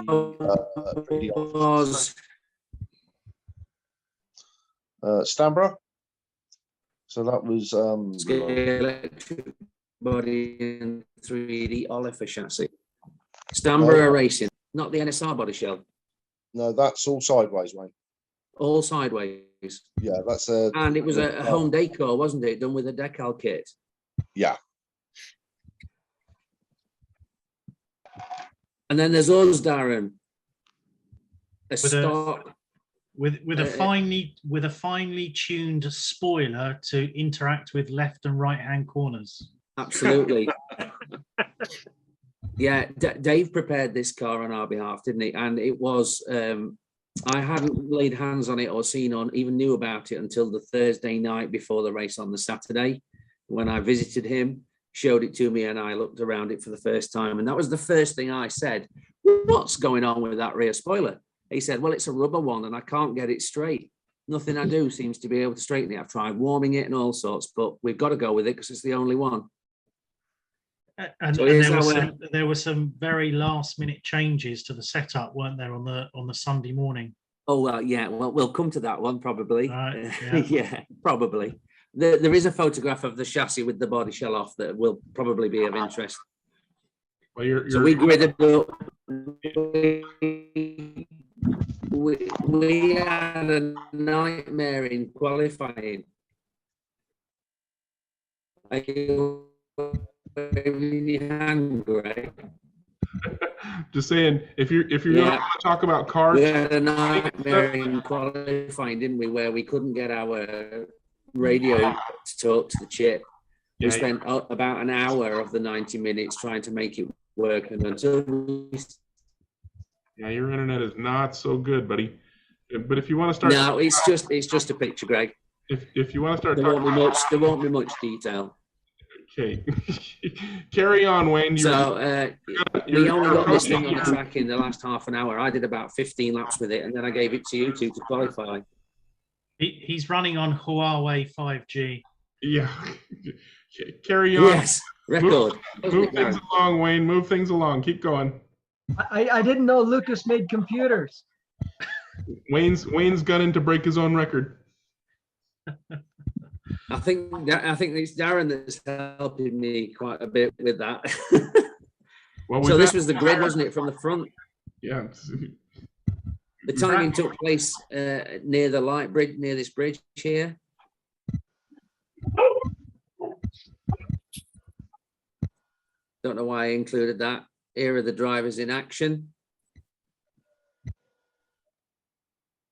Stambra. So that was electric body and 3D Oliver chassis. Stambra Racing, not the NSR body shell. No, that's all sideways, Wayne. All sideways. Yeah, that's and it was a home decor, wasn't it? Done with a decal kit. Yeah. And then there's us, Darren. With a finely tuned spoiler to interact with left and right hand corners. Absolutely. Yeah, Dave prepared this car on our behalf, didn't he? And it was, I hadn't laid hands on it or even knew about it until the Thursday night before the race on the Saturday, when I visited him, showed it to me, and I looked around it for the first time. And that was the first thing I said, what's going on with that rear spoiler? He said, well, it's a rubber one and I can't get it straight. Nothing I do seems to be able to straighten it. I've tried warming it and all sorts, but we've got to go with it because it's the only one. And there were some very last minute changes to the setup, weren't there, on the Sunday morning? Oh, well, yeah. Well, we'll come to that one probably. Yeah. Yeah, probably. There is a photograph of the chassis with the body shell off that will probably be of interest. Well, so we gridded up. We had a nightmare in qualifying. waving your hand, Greg. Just saying, if you're going to talk about cars, we had a nightmare in qualifying, didn't we? Where we couldn't get our radio to talk to the chip. We spent about an hour of the 90 minutes trying to make it work, and until your internet is not so good, buddy. But if you want to start, no, it's just a picture, Greg. If you want to start, there won't be much detail. Okay, carry on, Wayne. So we only got this thing on the track in the last half an hour. I did about 15 laps with it, and then I gave it to you two to qualify. He's running on Huawei 5G. Yeah, carry on. Yes, record. Move things along, Wayne. Move things along. Keep going. I didn't know Lucas made computers. Wayne's gunning to break his own record. I think it's Darren that's helping me quite a bit with that. So this was the grid, wasn't it, from the front? Yeah. The timing took place near the light bridge, near this bridge here. Don't know why I included that. Here are the drivers in action.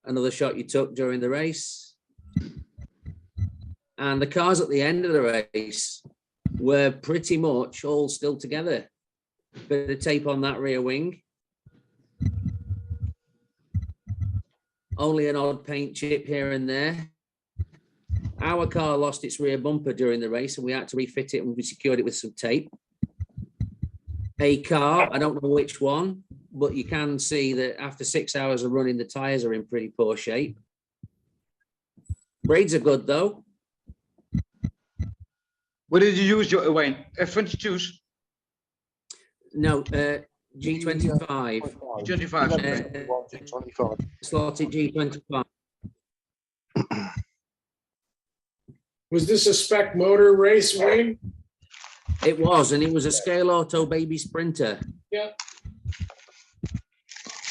Another shot you took during the race. And the cars at the end of the race were pretty much all still together. Bit of tape on that rear wing. Only an odd paint chip here and there. Our car lost its rear bumper during the race and we had to refit it and we secured it with some tape. A car, I don't know which one, but you can see that after 6 hours of running, the tyres are in pretty poor shape. Brakes are good though. What did you use, Wayne? F22s? No, G25. G25. Slotted G25. Was this a spec motor race, Wayne? It was, and it was a Scale Auto Baby Sprinter. Yeah.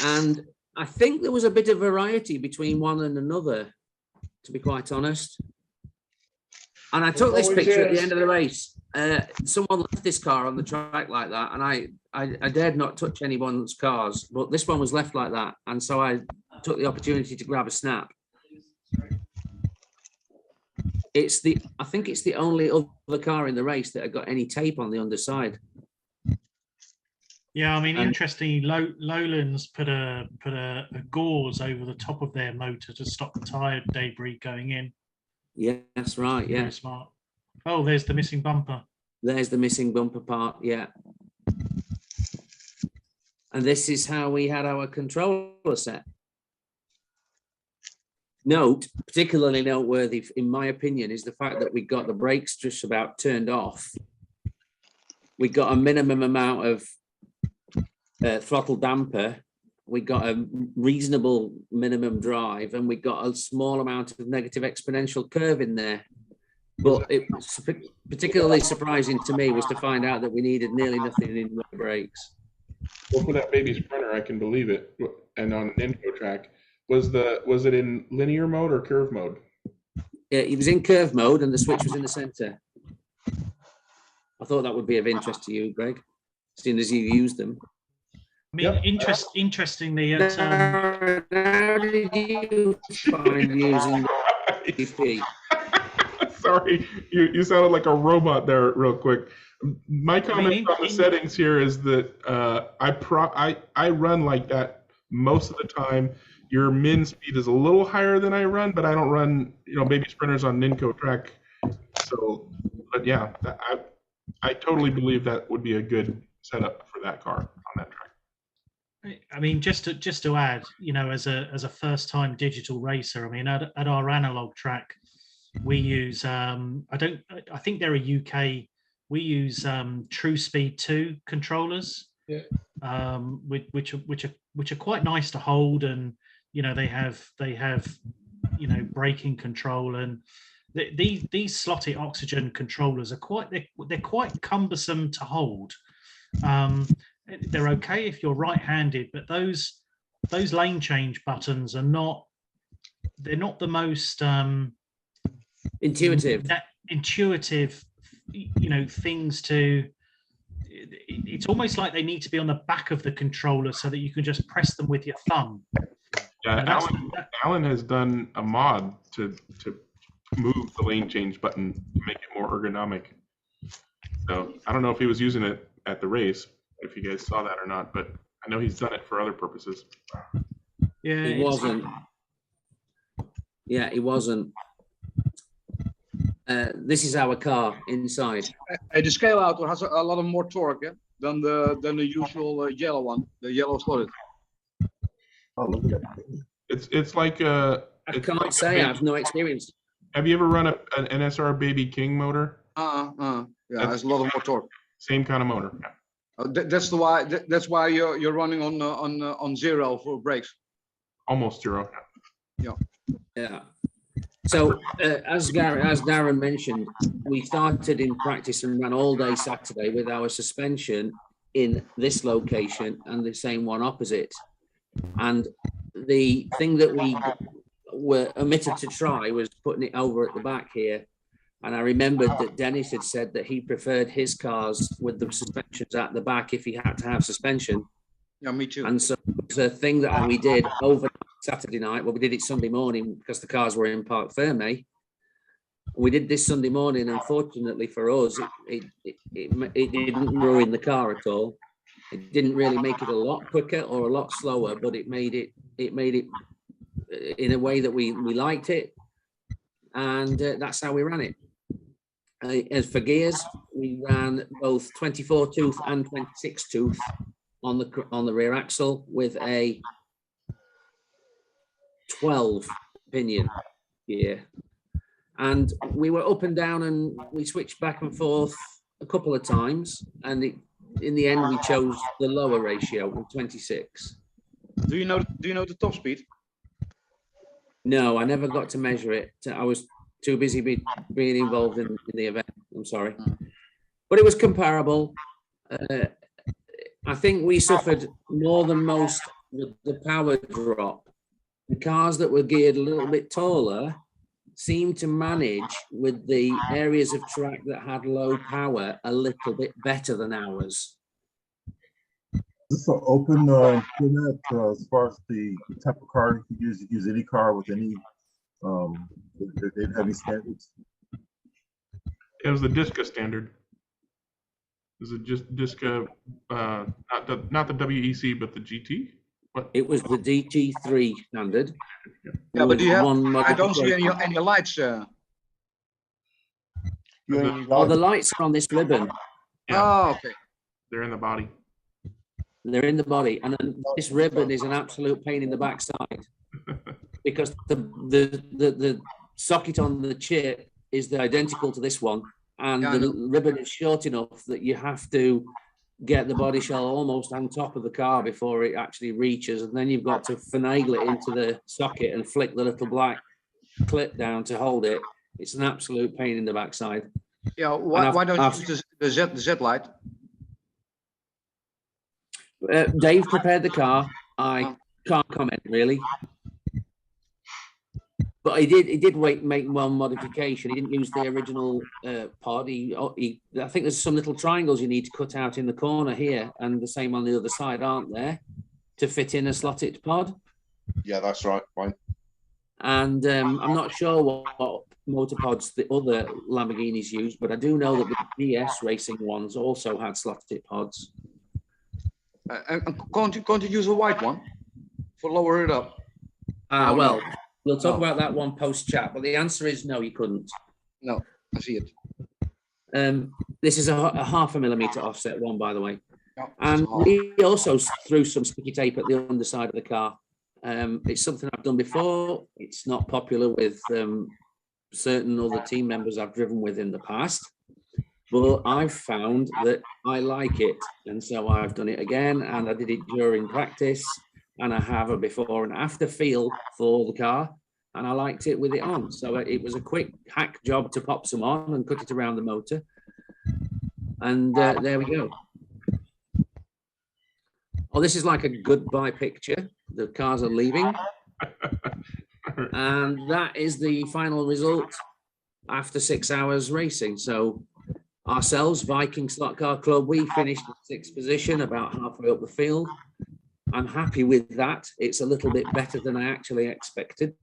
And I think there was a bit of variety between one and another, to be quite honest. And I took this picture at the end of the race. Someone left this car on the track like that, and I dared not touch anyone's cars, but this one was left like that, and so I took the opportunity to grab a snap. I think it's the only other car in the race that had got any tape on the underside. Yeah, I mean, interestingly, Lowlands put a gauze over the top of their motor to stop the tire debris going in. Yeah, that's right. Yeah, very smart. Oh, there's the missing bumper. There's the missing bumper part. Yeah. And this is how we had our controller set. Particularly noteworthy, in my opinion, is the fact that we got the brakes just about turned off. We got a minimum amount of throttle damper. We got a reasonable minimum drive, and we got a small amount of negative exponential curve in there. But it was particularly surprising to me was to find out that we needed nearly nothing in the brakes. Well, for that baby Sprinter, I can believe it. And on an info track, was it in linear mode or curve mode? Yeah, it was in curve mode, and the switch was in the center. I thought that would be of interest to you, Greg, seeing as you used them. I mean, interestingly, at, how did you find using the Sorry, you sounded like a robot there real quick. My comment on the settings here is that I run like that most of the time. Your min speed is a little higher than I run, but I don't run, baby sprinters on Ninco track. So, but yeah, I totally believe that would be a good setup for that car on that track. I mean, just to add, as a first time digital racer, I mean, at our analog track, we use I think they're a UK. We use True Speed 2 controllers, which are quite nice to hold, and they have braking control, and these slotted oxygen controllers are they're quite cumbersome to hold. They're okay if you're right-handed, but those lane change buttons are not the most intuitive things to it's almost like they need to be on the back of the controller so that you can just press them with your thumb. Yeah, Alan has done a mod to move the lane change button to make it more ergonomic. So I don't know if he was using it at the race, if you guys saw that or not, but I know he's done it for other purposes. Yeah, He wasn't. Yeah, he wasn't. This is our car inside. The scale auto has a lot of more torque than the usual yellow one, the yellow slotted. Oh, look at that. It's like a. I can't say I have no experience. Have you ever run an NSR Baby King motor? Yeah, there's a lot of more torque. Same kind of motor. That's why you're running on zero for brakes. Almost zero. Yeah. Yeah. So as Darren mentioned, we started in practice and ran all day Saturday with our suspension in this location and the same one opposite. And the thing that we were omitted to try was putting it over at the back here. And I remembered that Dennis had said that he preferred his cars with the suspensions at the back if he had to have suspension. Yeah, me too. And so the thing that we did over Saturday night, well, we did it Sunday morning because the cars were in Parc Fermé. We did this Sunday morning. Unfortunately for us, it didn't ruin the car at all. It didn't really make it a lot quicker or a lot slower, but it made it in a way that we liked it, and that's how we ran it. As for gears, we ran both 24 tooth and 26 tooth on the rear axle with a 12 pinion gear, and we were up and down and we switched back and forth a couple of times, and in the end we chose the lower ratio of 26. Do you know the top speed? No, I never got to measure it. I was too busy being involved in the event. I'm sorry, but it was comparable. I think we suffered more than most with the power drop. The cars that were geared a little bit taller seemed to manage with the areas of track that had low power a little bit better than ours. Is this an open format as far as the type of car you can use? You can use any car with any heavy standards? It was the Disca standard. Is it just Disca, not the WEC, but the GT? What? It was the DT3 standard. Yeah, but do you have? I don't see modification. any lights. Oh, the lights are on this ribbon. Oh, okay. They're in the body. They're in the body, and then this ribbon is an absolute pain in the backside because the socket on the chip is identical to this one, and the ribbon is short enough that you have to get the body shell almost on top of the car before it actually reaches, and then you've got to finagle it into the socket and flick the little black clip down to hold it. It's an absolute pain in the backside. Yeah, why don't you use the Z light? Dave prepared the car. I can't comment really, but he did make one modification. He didn't use the original pod. I think there's some little triangles you need to cut out in the corner here, and the same on the other side, aren't there, to fit in a slotted pod? Yeah, that's right. Fine. And I'm not sure what motor pods the other Lamborghinis use, but I do know that the DS racing ones also had slotted pods. And can't you use a white one for lower it up? Well, we'll talk about that one post chat, but the answer is no, you couldn't. No, I see it. This is a 0.5 millimeter offset one, by the way. And we also threw some sticky tape at the underside of the car. It's something I've done before. It's not popular with certain other team members I've driven with in the past, but I've found that I like it, and so I've done it again, and I did it during practice, and I have a before and after feel for the car, and I liked it with it on. So it was a quick hack job to pop some on and cut it around the motor, and there we go. Oh, this is like a goodbye picture. The cars are leaving, and that is the final result after 6 hours racing. So Ourselves, Viking Slot Car Club, we finished in 6th position, about halfway up the field. I'm happy with that. It's a little bit better than I actually expected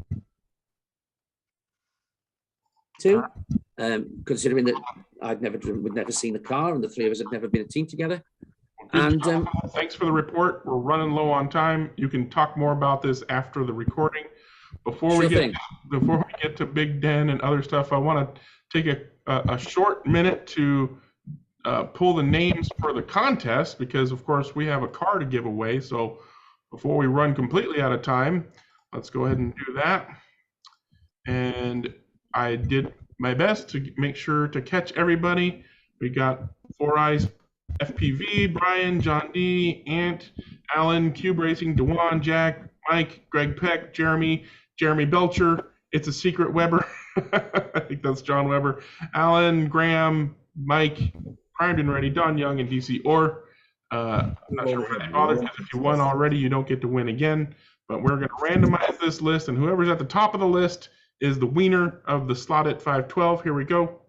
to, considering that we'd never seen the car and the three of us had never been a team together. And thanks for the report. We're running low on time. You can talk more about this after the recording. Before we get to Big Den and other stuff, I want to take a short minute to pull the names for the contest, because of course we have a car to give away. So before we run completely out of time, let's go ahead and do that. And I did my best to make sure to catch everybody. We got Four Eyes FPV, Brian, John D, Ant, Alan, Cube Racing, Dewan, Jack, Mike, Greg Peck, Jeremy Belcher, It's a Secret Weber, I think that's John Weber, Alan, Graham, Mike, primed and ready, Don Young, and DC Orr. I'm not sure why they bothered, because if you won already, you don't get to win again. But we're going to randomize this list, and whoever's at the top of the list is the winner of the Slot at 512. Here we go.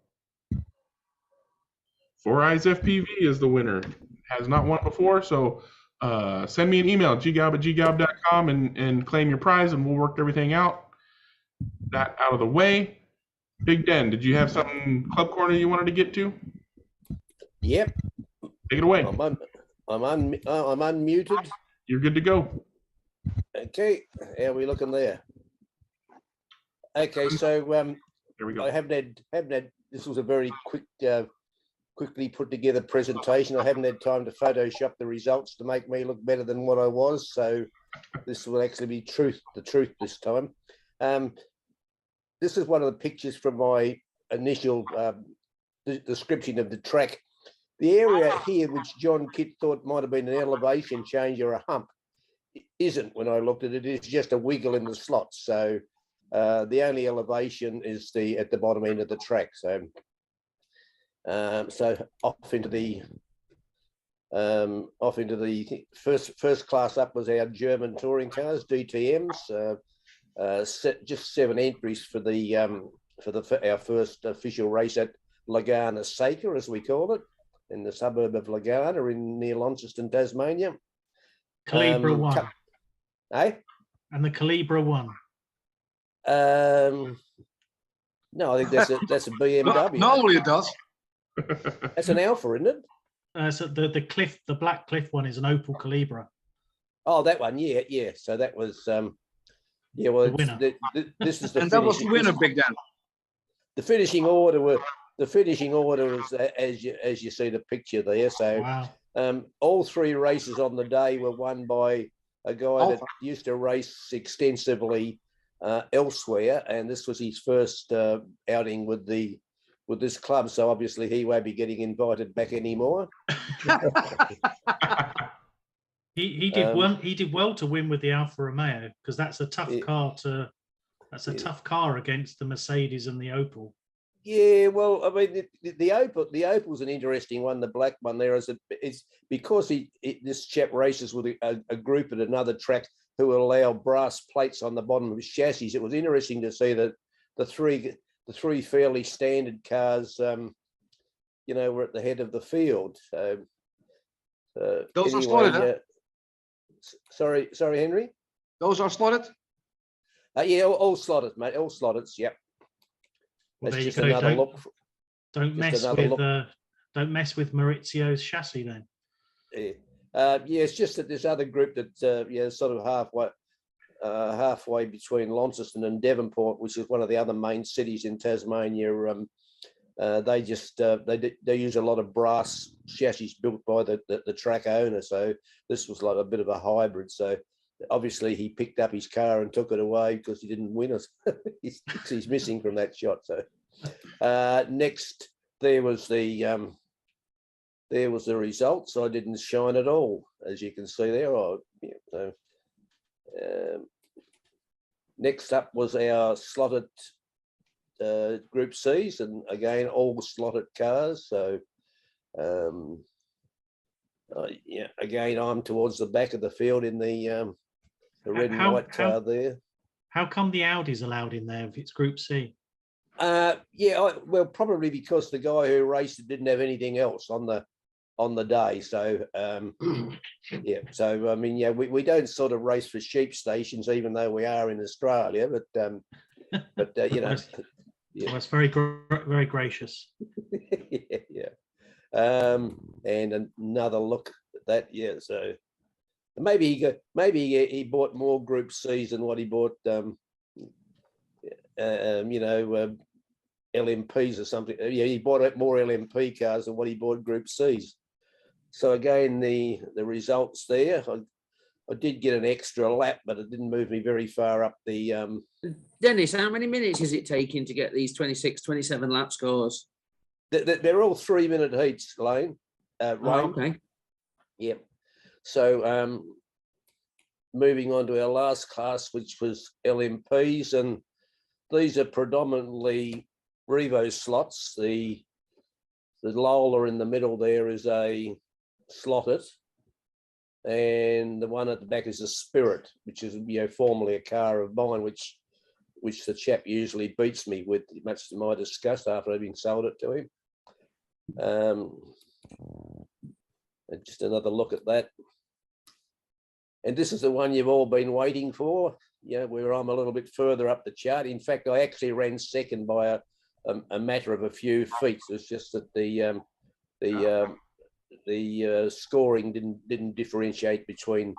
Four Eyes FPV is the winner. Has not won before, so send me an email, ggob@ggob.com, and claim your prize, and we'll work everything out. That out of the way. Big Den, did you have something Club Corner you wanted to get to? Yep. Take it away. I'm unmuted. You're good to go. Okay, how are we looking there? Okay, so here we go. I haven't had. This was a very quickly put together presentation. I haven't had time to Photoshop the results to make me look better than what I was. So this will actually be the truth this time. This is one of the pictures from my initial description of the track. The area here, which John Kitt thought might have been an elevation change or a hump, isn't. When I looked at it, it's just a wiggle in the slots. So the only elevation is at the bottom end of the track. So off into the first class up was our German touring cars, DTMs. Just 7 entries for our first official race at Lagana Seca, as we call it, in the suburb of Lagana, near Launceston, Tasmania. Calibra won. And the Calibra won. No, I think that's a BMW. Normally it does. That's an Alpha, isn't it? So the Black Cliff one is an Opel Calibra. Oh, that one, yeah. So that was well, the winner. This is the and that was the winner, Big Dan. The finishing order was as you see the picture there. So wow. All 3 races on the day were won by a guy that used to race extensively elsewhere, and this was his first outing with this club. So obviously he won't be getting invited back anymore. He did well to win with the Alfa Romeo, because that's a tough car against the Mercedes and the Opel. Yeah, well, I mean, the Opel's an interesting one. The black one there it's because this chap races with a group at another track who will allow brass plates on the bottom of his chassis. It was interesting to see that the three fairly standard cars, were at the head of the field. So those are slotted. Huh? Sorry, Henry. Those are slotted. Yeah, all slotted, mate. All slotted. Yep. Well, that's just another look. Don't mess with Maurizio's chassis then. Yeah, it's just that this other group that sort of halfway between Launceston and Devonport, which is one of the other main cities in Tasmania. They use a lot of brass chassis built by the track owner. So this was like a bit of a hybrid. So obviously he picked up his car and took it away because he didn't win it. he's missing from that shot. So next there was the results. I didn't shine at all, as you can see there. Next up was our slotted Group C's, and again all slotted cars. So again I'm towards the back of the field in the red and white car there. How come the Audi's allowed in there if it's Group C? Yeah, well, probably because the guy who raced it didn't have anything else on the day. So yeah, so I mean, yeah, we don't sort of race for sheep stations, even though we are in Australia. But you know, yeah. That's very very gracious. Yeah. And another look at that. Yeah, so maybe he bought more Group C's than what he bought. You know, LMPs or something. Yeah, he bought more LMP cars than what he bought Group C's. So again, the results there, I did get an extra lap, but it didn't move me very far up the. Dennis, how many minutes is it taking to get these 26, 27 lap scores? They're all 3-minute heats, Lane. Okay. Yep. So moving on to our last class, which was LMPs, and these are predominantly Revo slots. The Lola in the middle there is a slotted, and the one at the back is a Spirit, which is, you know, formerly a car of mine, which the chap usually beats me with, much to my disgust, after having sold it to him. And just another look at that. And this is the one you've all been waiting for, you know, where I'm a little bit further up the chart. In fact, I actually ran second by a matter of a few feet. It's just that the scoring didn't differentiate between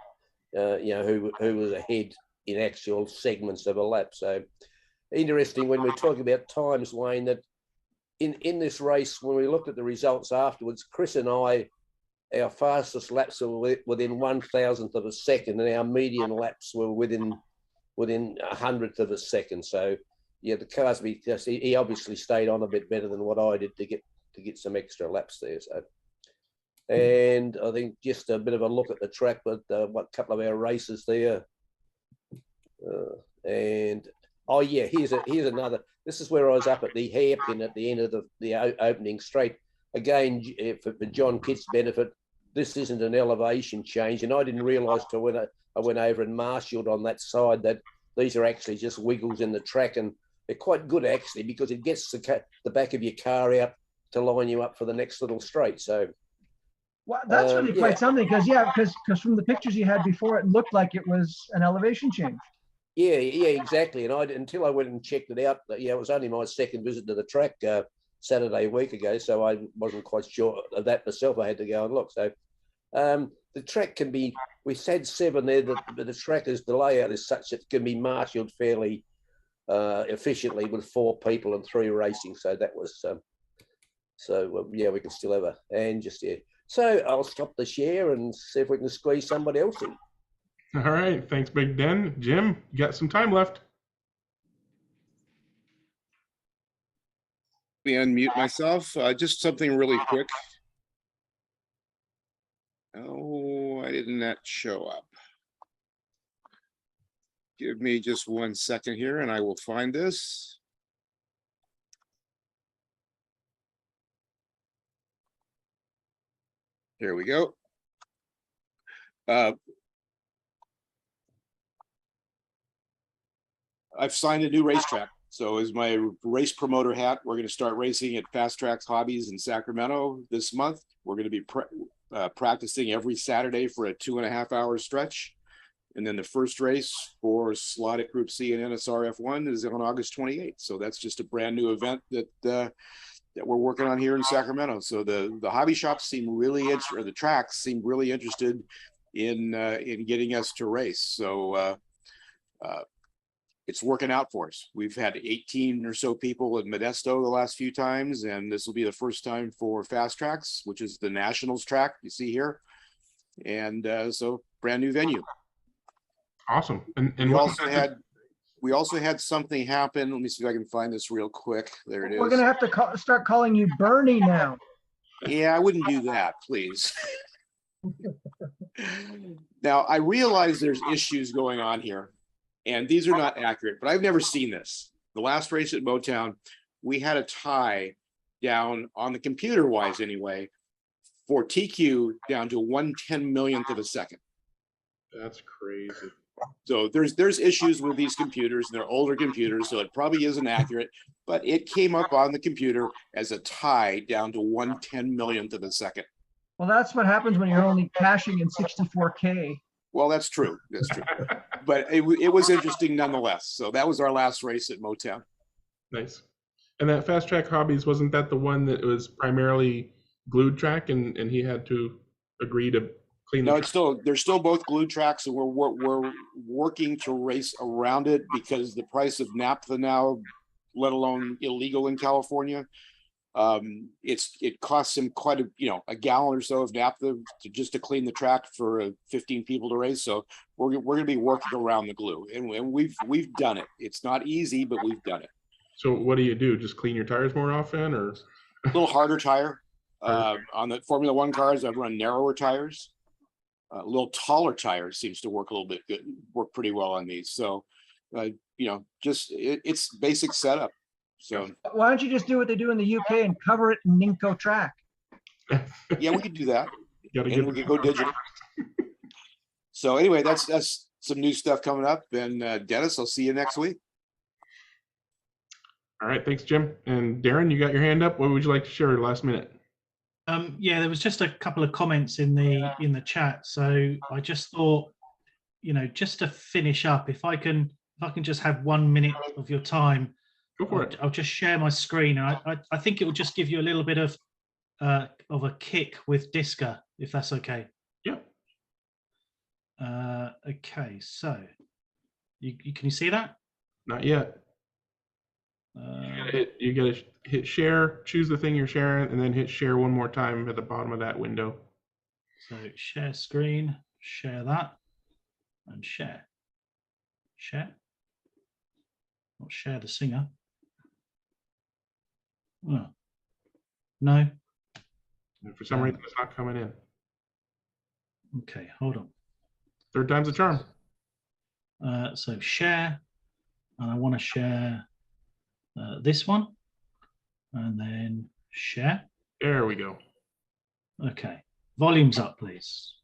you know, who was ahead in actual segments of a lap. So interesting when we're talking about times, Wayne, that in this race, when we looked at the results afterwards, Chris and I, our fastest laps were within 1,000th of a second, and our median laps were within 100th of a second. So yeah, the cars, he obviously stayed on a bit better than what I did to get some extra laps there. So, and I think just a bit of a look at the track with what couple of our races there. And oh yeah, here's another. This is where I was up at the hairpin at the end of the opening straight. Again, for John Kitt's benefit, this isn't an elevation change, and I didn't realise till when I went over and marshalled on that side that these are actually just wiggles in the track, and they're quite good actually, because it gets the back of your car out to line you up for the next little straight. So. Well, that's really quite something, because from the pictures you had before, it looked like it was an elevation change. Yeah, exactly. And until I went and checked it out, yeah, it was only my second visit to the track Saturday a week ago, so I wasn't quite sure of that myself. I had to go and look. So the track can be, we said 7 there, the track is, the layout is such that it can be marshalled fairly efficiently with 4 people and 3 racing. So that was, yeah, we can still have a hand just here. So I'll stop the share and see if we can squeeze somebody else in. All right. Thanks, Big Den. Jim, you got some time left. Let me unmute myself. Just something really quick. Oh, why didn't that show up? Give me just 1 second here and I will find this. Here we go. I've signed a new racetrack. So as my race promoter hat, we're going to start racing at Fast Tracks Hobbies in Sacramento this month. We're going to be practicing every Saturday for a 2.5-hour stretch. And then the first race for slotted Group C and NSR F1 is on August 28th. So that's just a brand new event that we're working on here in Sacramento. So the hobby shops seem really interested, or the tracks seem really interested in getting us to race. So it's working out for us. We've had 18 or so people at Modesto the last few times, and this will be the first time for Fast Tracks, which is the Nationals track you see here. And so brand new venue. Awesome. And we also had something happen. Let me see if I can find this real quick. There it is. We're going to have to start calling you Bernie now. Yeah, I wouldn't do that, please. Now, I realize there's issues going on here, and these are not accurate, but I've never seen this. The last race at Motown, we had a tie down on the computer wise anyway, for TQ down to 1/10 millionth of a second. That's crazy. So there's issues with these computers. They're older computers, so it probably isn't accurate. but it came up on the computer as a tie down to 1/10,000,000th of a second. Well, that's what happens when you're only caching in 64K. Well, that's true. That's true. But it was interesting nonetheless. So that was our last race at Motown. Nice. And that Fast Track Hobbies, wasn't that the one that was primarily glued track, and he had to agree to clean the No, track? it's still, they're still both glued tracks, and we're working to race around it because the price of naphtha now, let alone illegal in California, it costs him quite a gallon or so of naphtha to clean the track for 15 people to race. So we're going to be working around the glue, and we've done it. It's not easy, but we've done it. So what do you do? Just clean your tires more often, or a little harder tire? On the Formula One cars, I've run narrower tires. A little taller tires seems to work a little bit good, work pretty well on these. So, just it's basic setup. So why don't you just do what they do in the UK and cover it in Ninko track? Yeah, we could do that, and we could go digital. So anyway, that's some new stuff coming up. And Dennis, I'll see you next week. All right, thanks, Jim. And Darren, you got your hand up. What would you like to share last minute? Yeah, there was just a couple of comments in the chat. So I just thought, just to finish up, if I can just have 1 minute of your time, go for it. I'll just share my screen. I think it will just give you a little bit of a kick with Disca, if that's okay. Yeah. Okay, so can you see that? Not yet. You gotta hit share, choose the thing you're sharing, and then hit share one more time at the bottom of that window. So share screen, share that, and share. Share. Not share the singer. Oh. No. And for some reason, it's not coming in. Okay, hold on. Third time's a charm. So share, and I want to share this one, and then share. There we go. Okay, volume's up, please.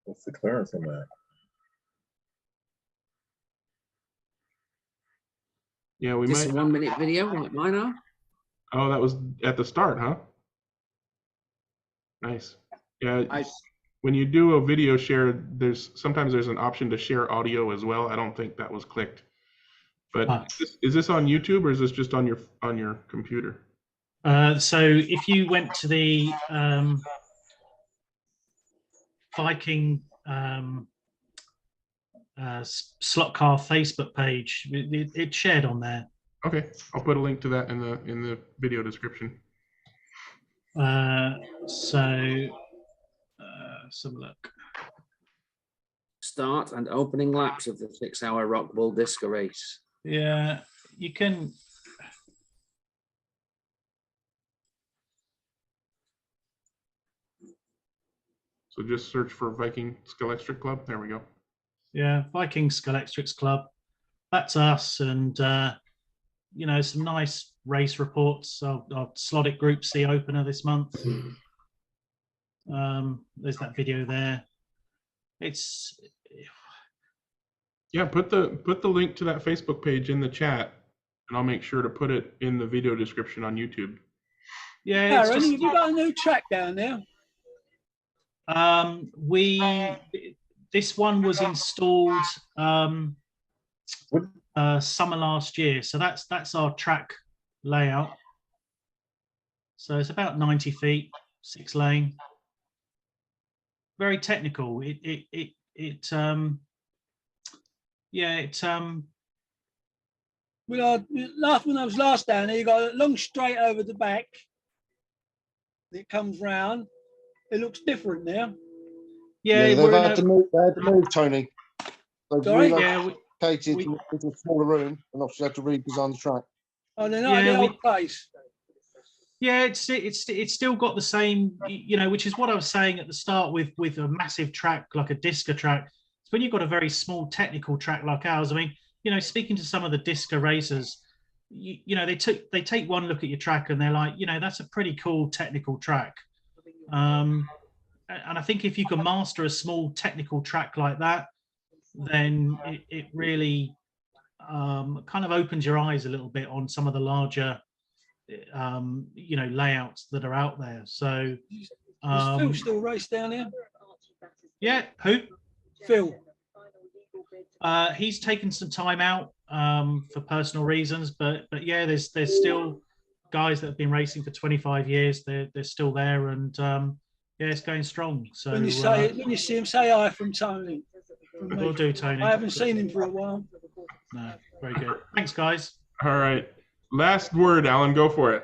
What's the clearance on that? Yeah, we Just might. a 1 minute video like mine are. Oh, that was at the start, huh? Nice. Yeah. When you do a video share, sometimes there's an option to share audio as well. I don't think that was clicked. But is this on YouTube, or is this just on your computer? So if you went to the Viking SlotCar Facebook page, it's shared on there. Okay, I'll put a link to that in the video description. Let's have a look. Start and opening laps of the 6-hour Rock Bull Disca race. Yeah, you can. So just search for Viking Scalextric Club. There we go. Yeah, Viking Scalextrics Club. That's us, and some nice race reports. Our Slotted Group C opener this month. There's that video there. Yeah, put the link to that Facebook page in the chat, and I'll make sure to put it in the video description on YouTube. Yeah, Aaron, have you got a new track down there? This one was installed summer last year, so that's our track layout. So it's about 90 feet, 6 lane. Very technical. When I was last down there, you got a long straight over the back. It comes round. It looks different now. Yeah, they've had to move, Tony. They've Sorry? relocated into a smaller room, and obviously had to redesign the track. Oh, they're not in the old place. Yeah, it's still got the same, which is what I was saying at the start with a massive track like a Disca track. It's when you've got a very small technical track like ours. I mean, speaking to some of the Disca racers, they take one look at your track and they're like, that's a pretty cool technical track. And I think if you can master a small technical track like that, then it really kind of opens your eyes a little bit on some of the larger, layouts that are out there. So, Does Phil still race down here? Yeah, who? Phil. He's taken some time out for personal reasons, but yeah, there's still guys that have been racing for 25 years. They're still there, and yeah, it's going strong. So When you see him, say hi from Tony. Will do, Tony. I haven't seen him for a while. No, very good. Thanks, guys. All right. Last word, Alan. Go for it.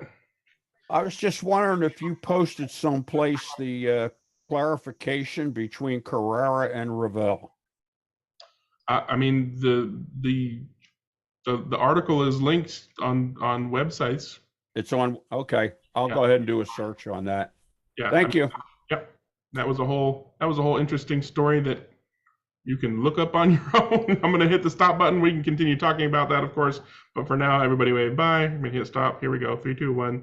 I was just wondering if you posted someplace the clarification between Carrera and Ravel. I mean, the article is linked on websites. It's on. Okay, I'll go ahead and do a search on that. Yeah. Thank you. Yep. That was a whole interesting story that you can look up on your own. I'm going to hit the stop button. We can continue talking about that, of course. But for now, everybody wave bye. I'm going to hit stop. Here we go. 3, 2, 1.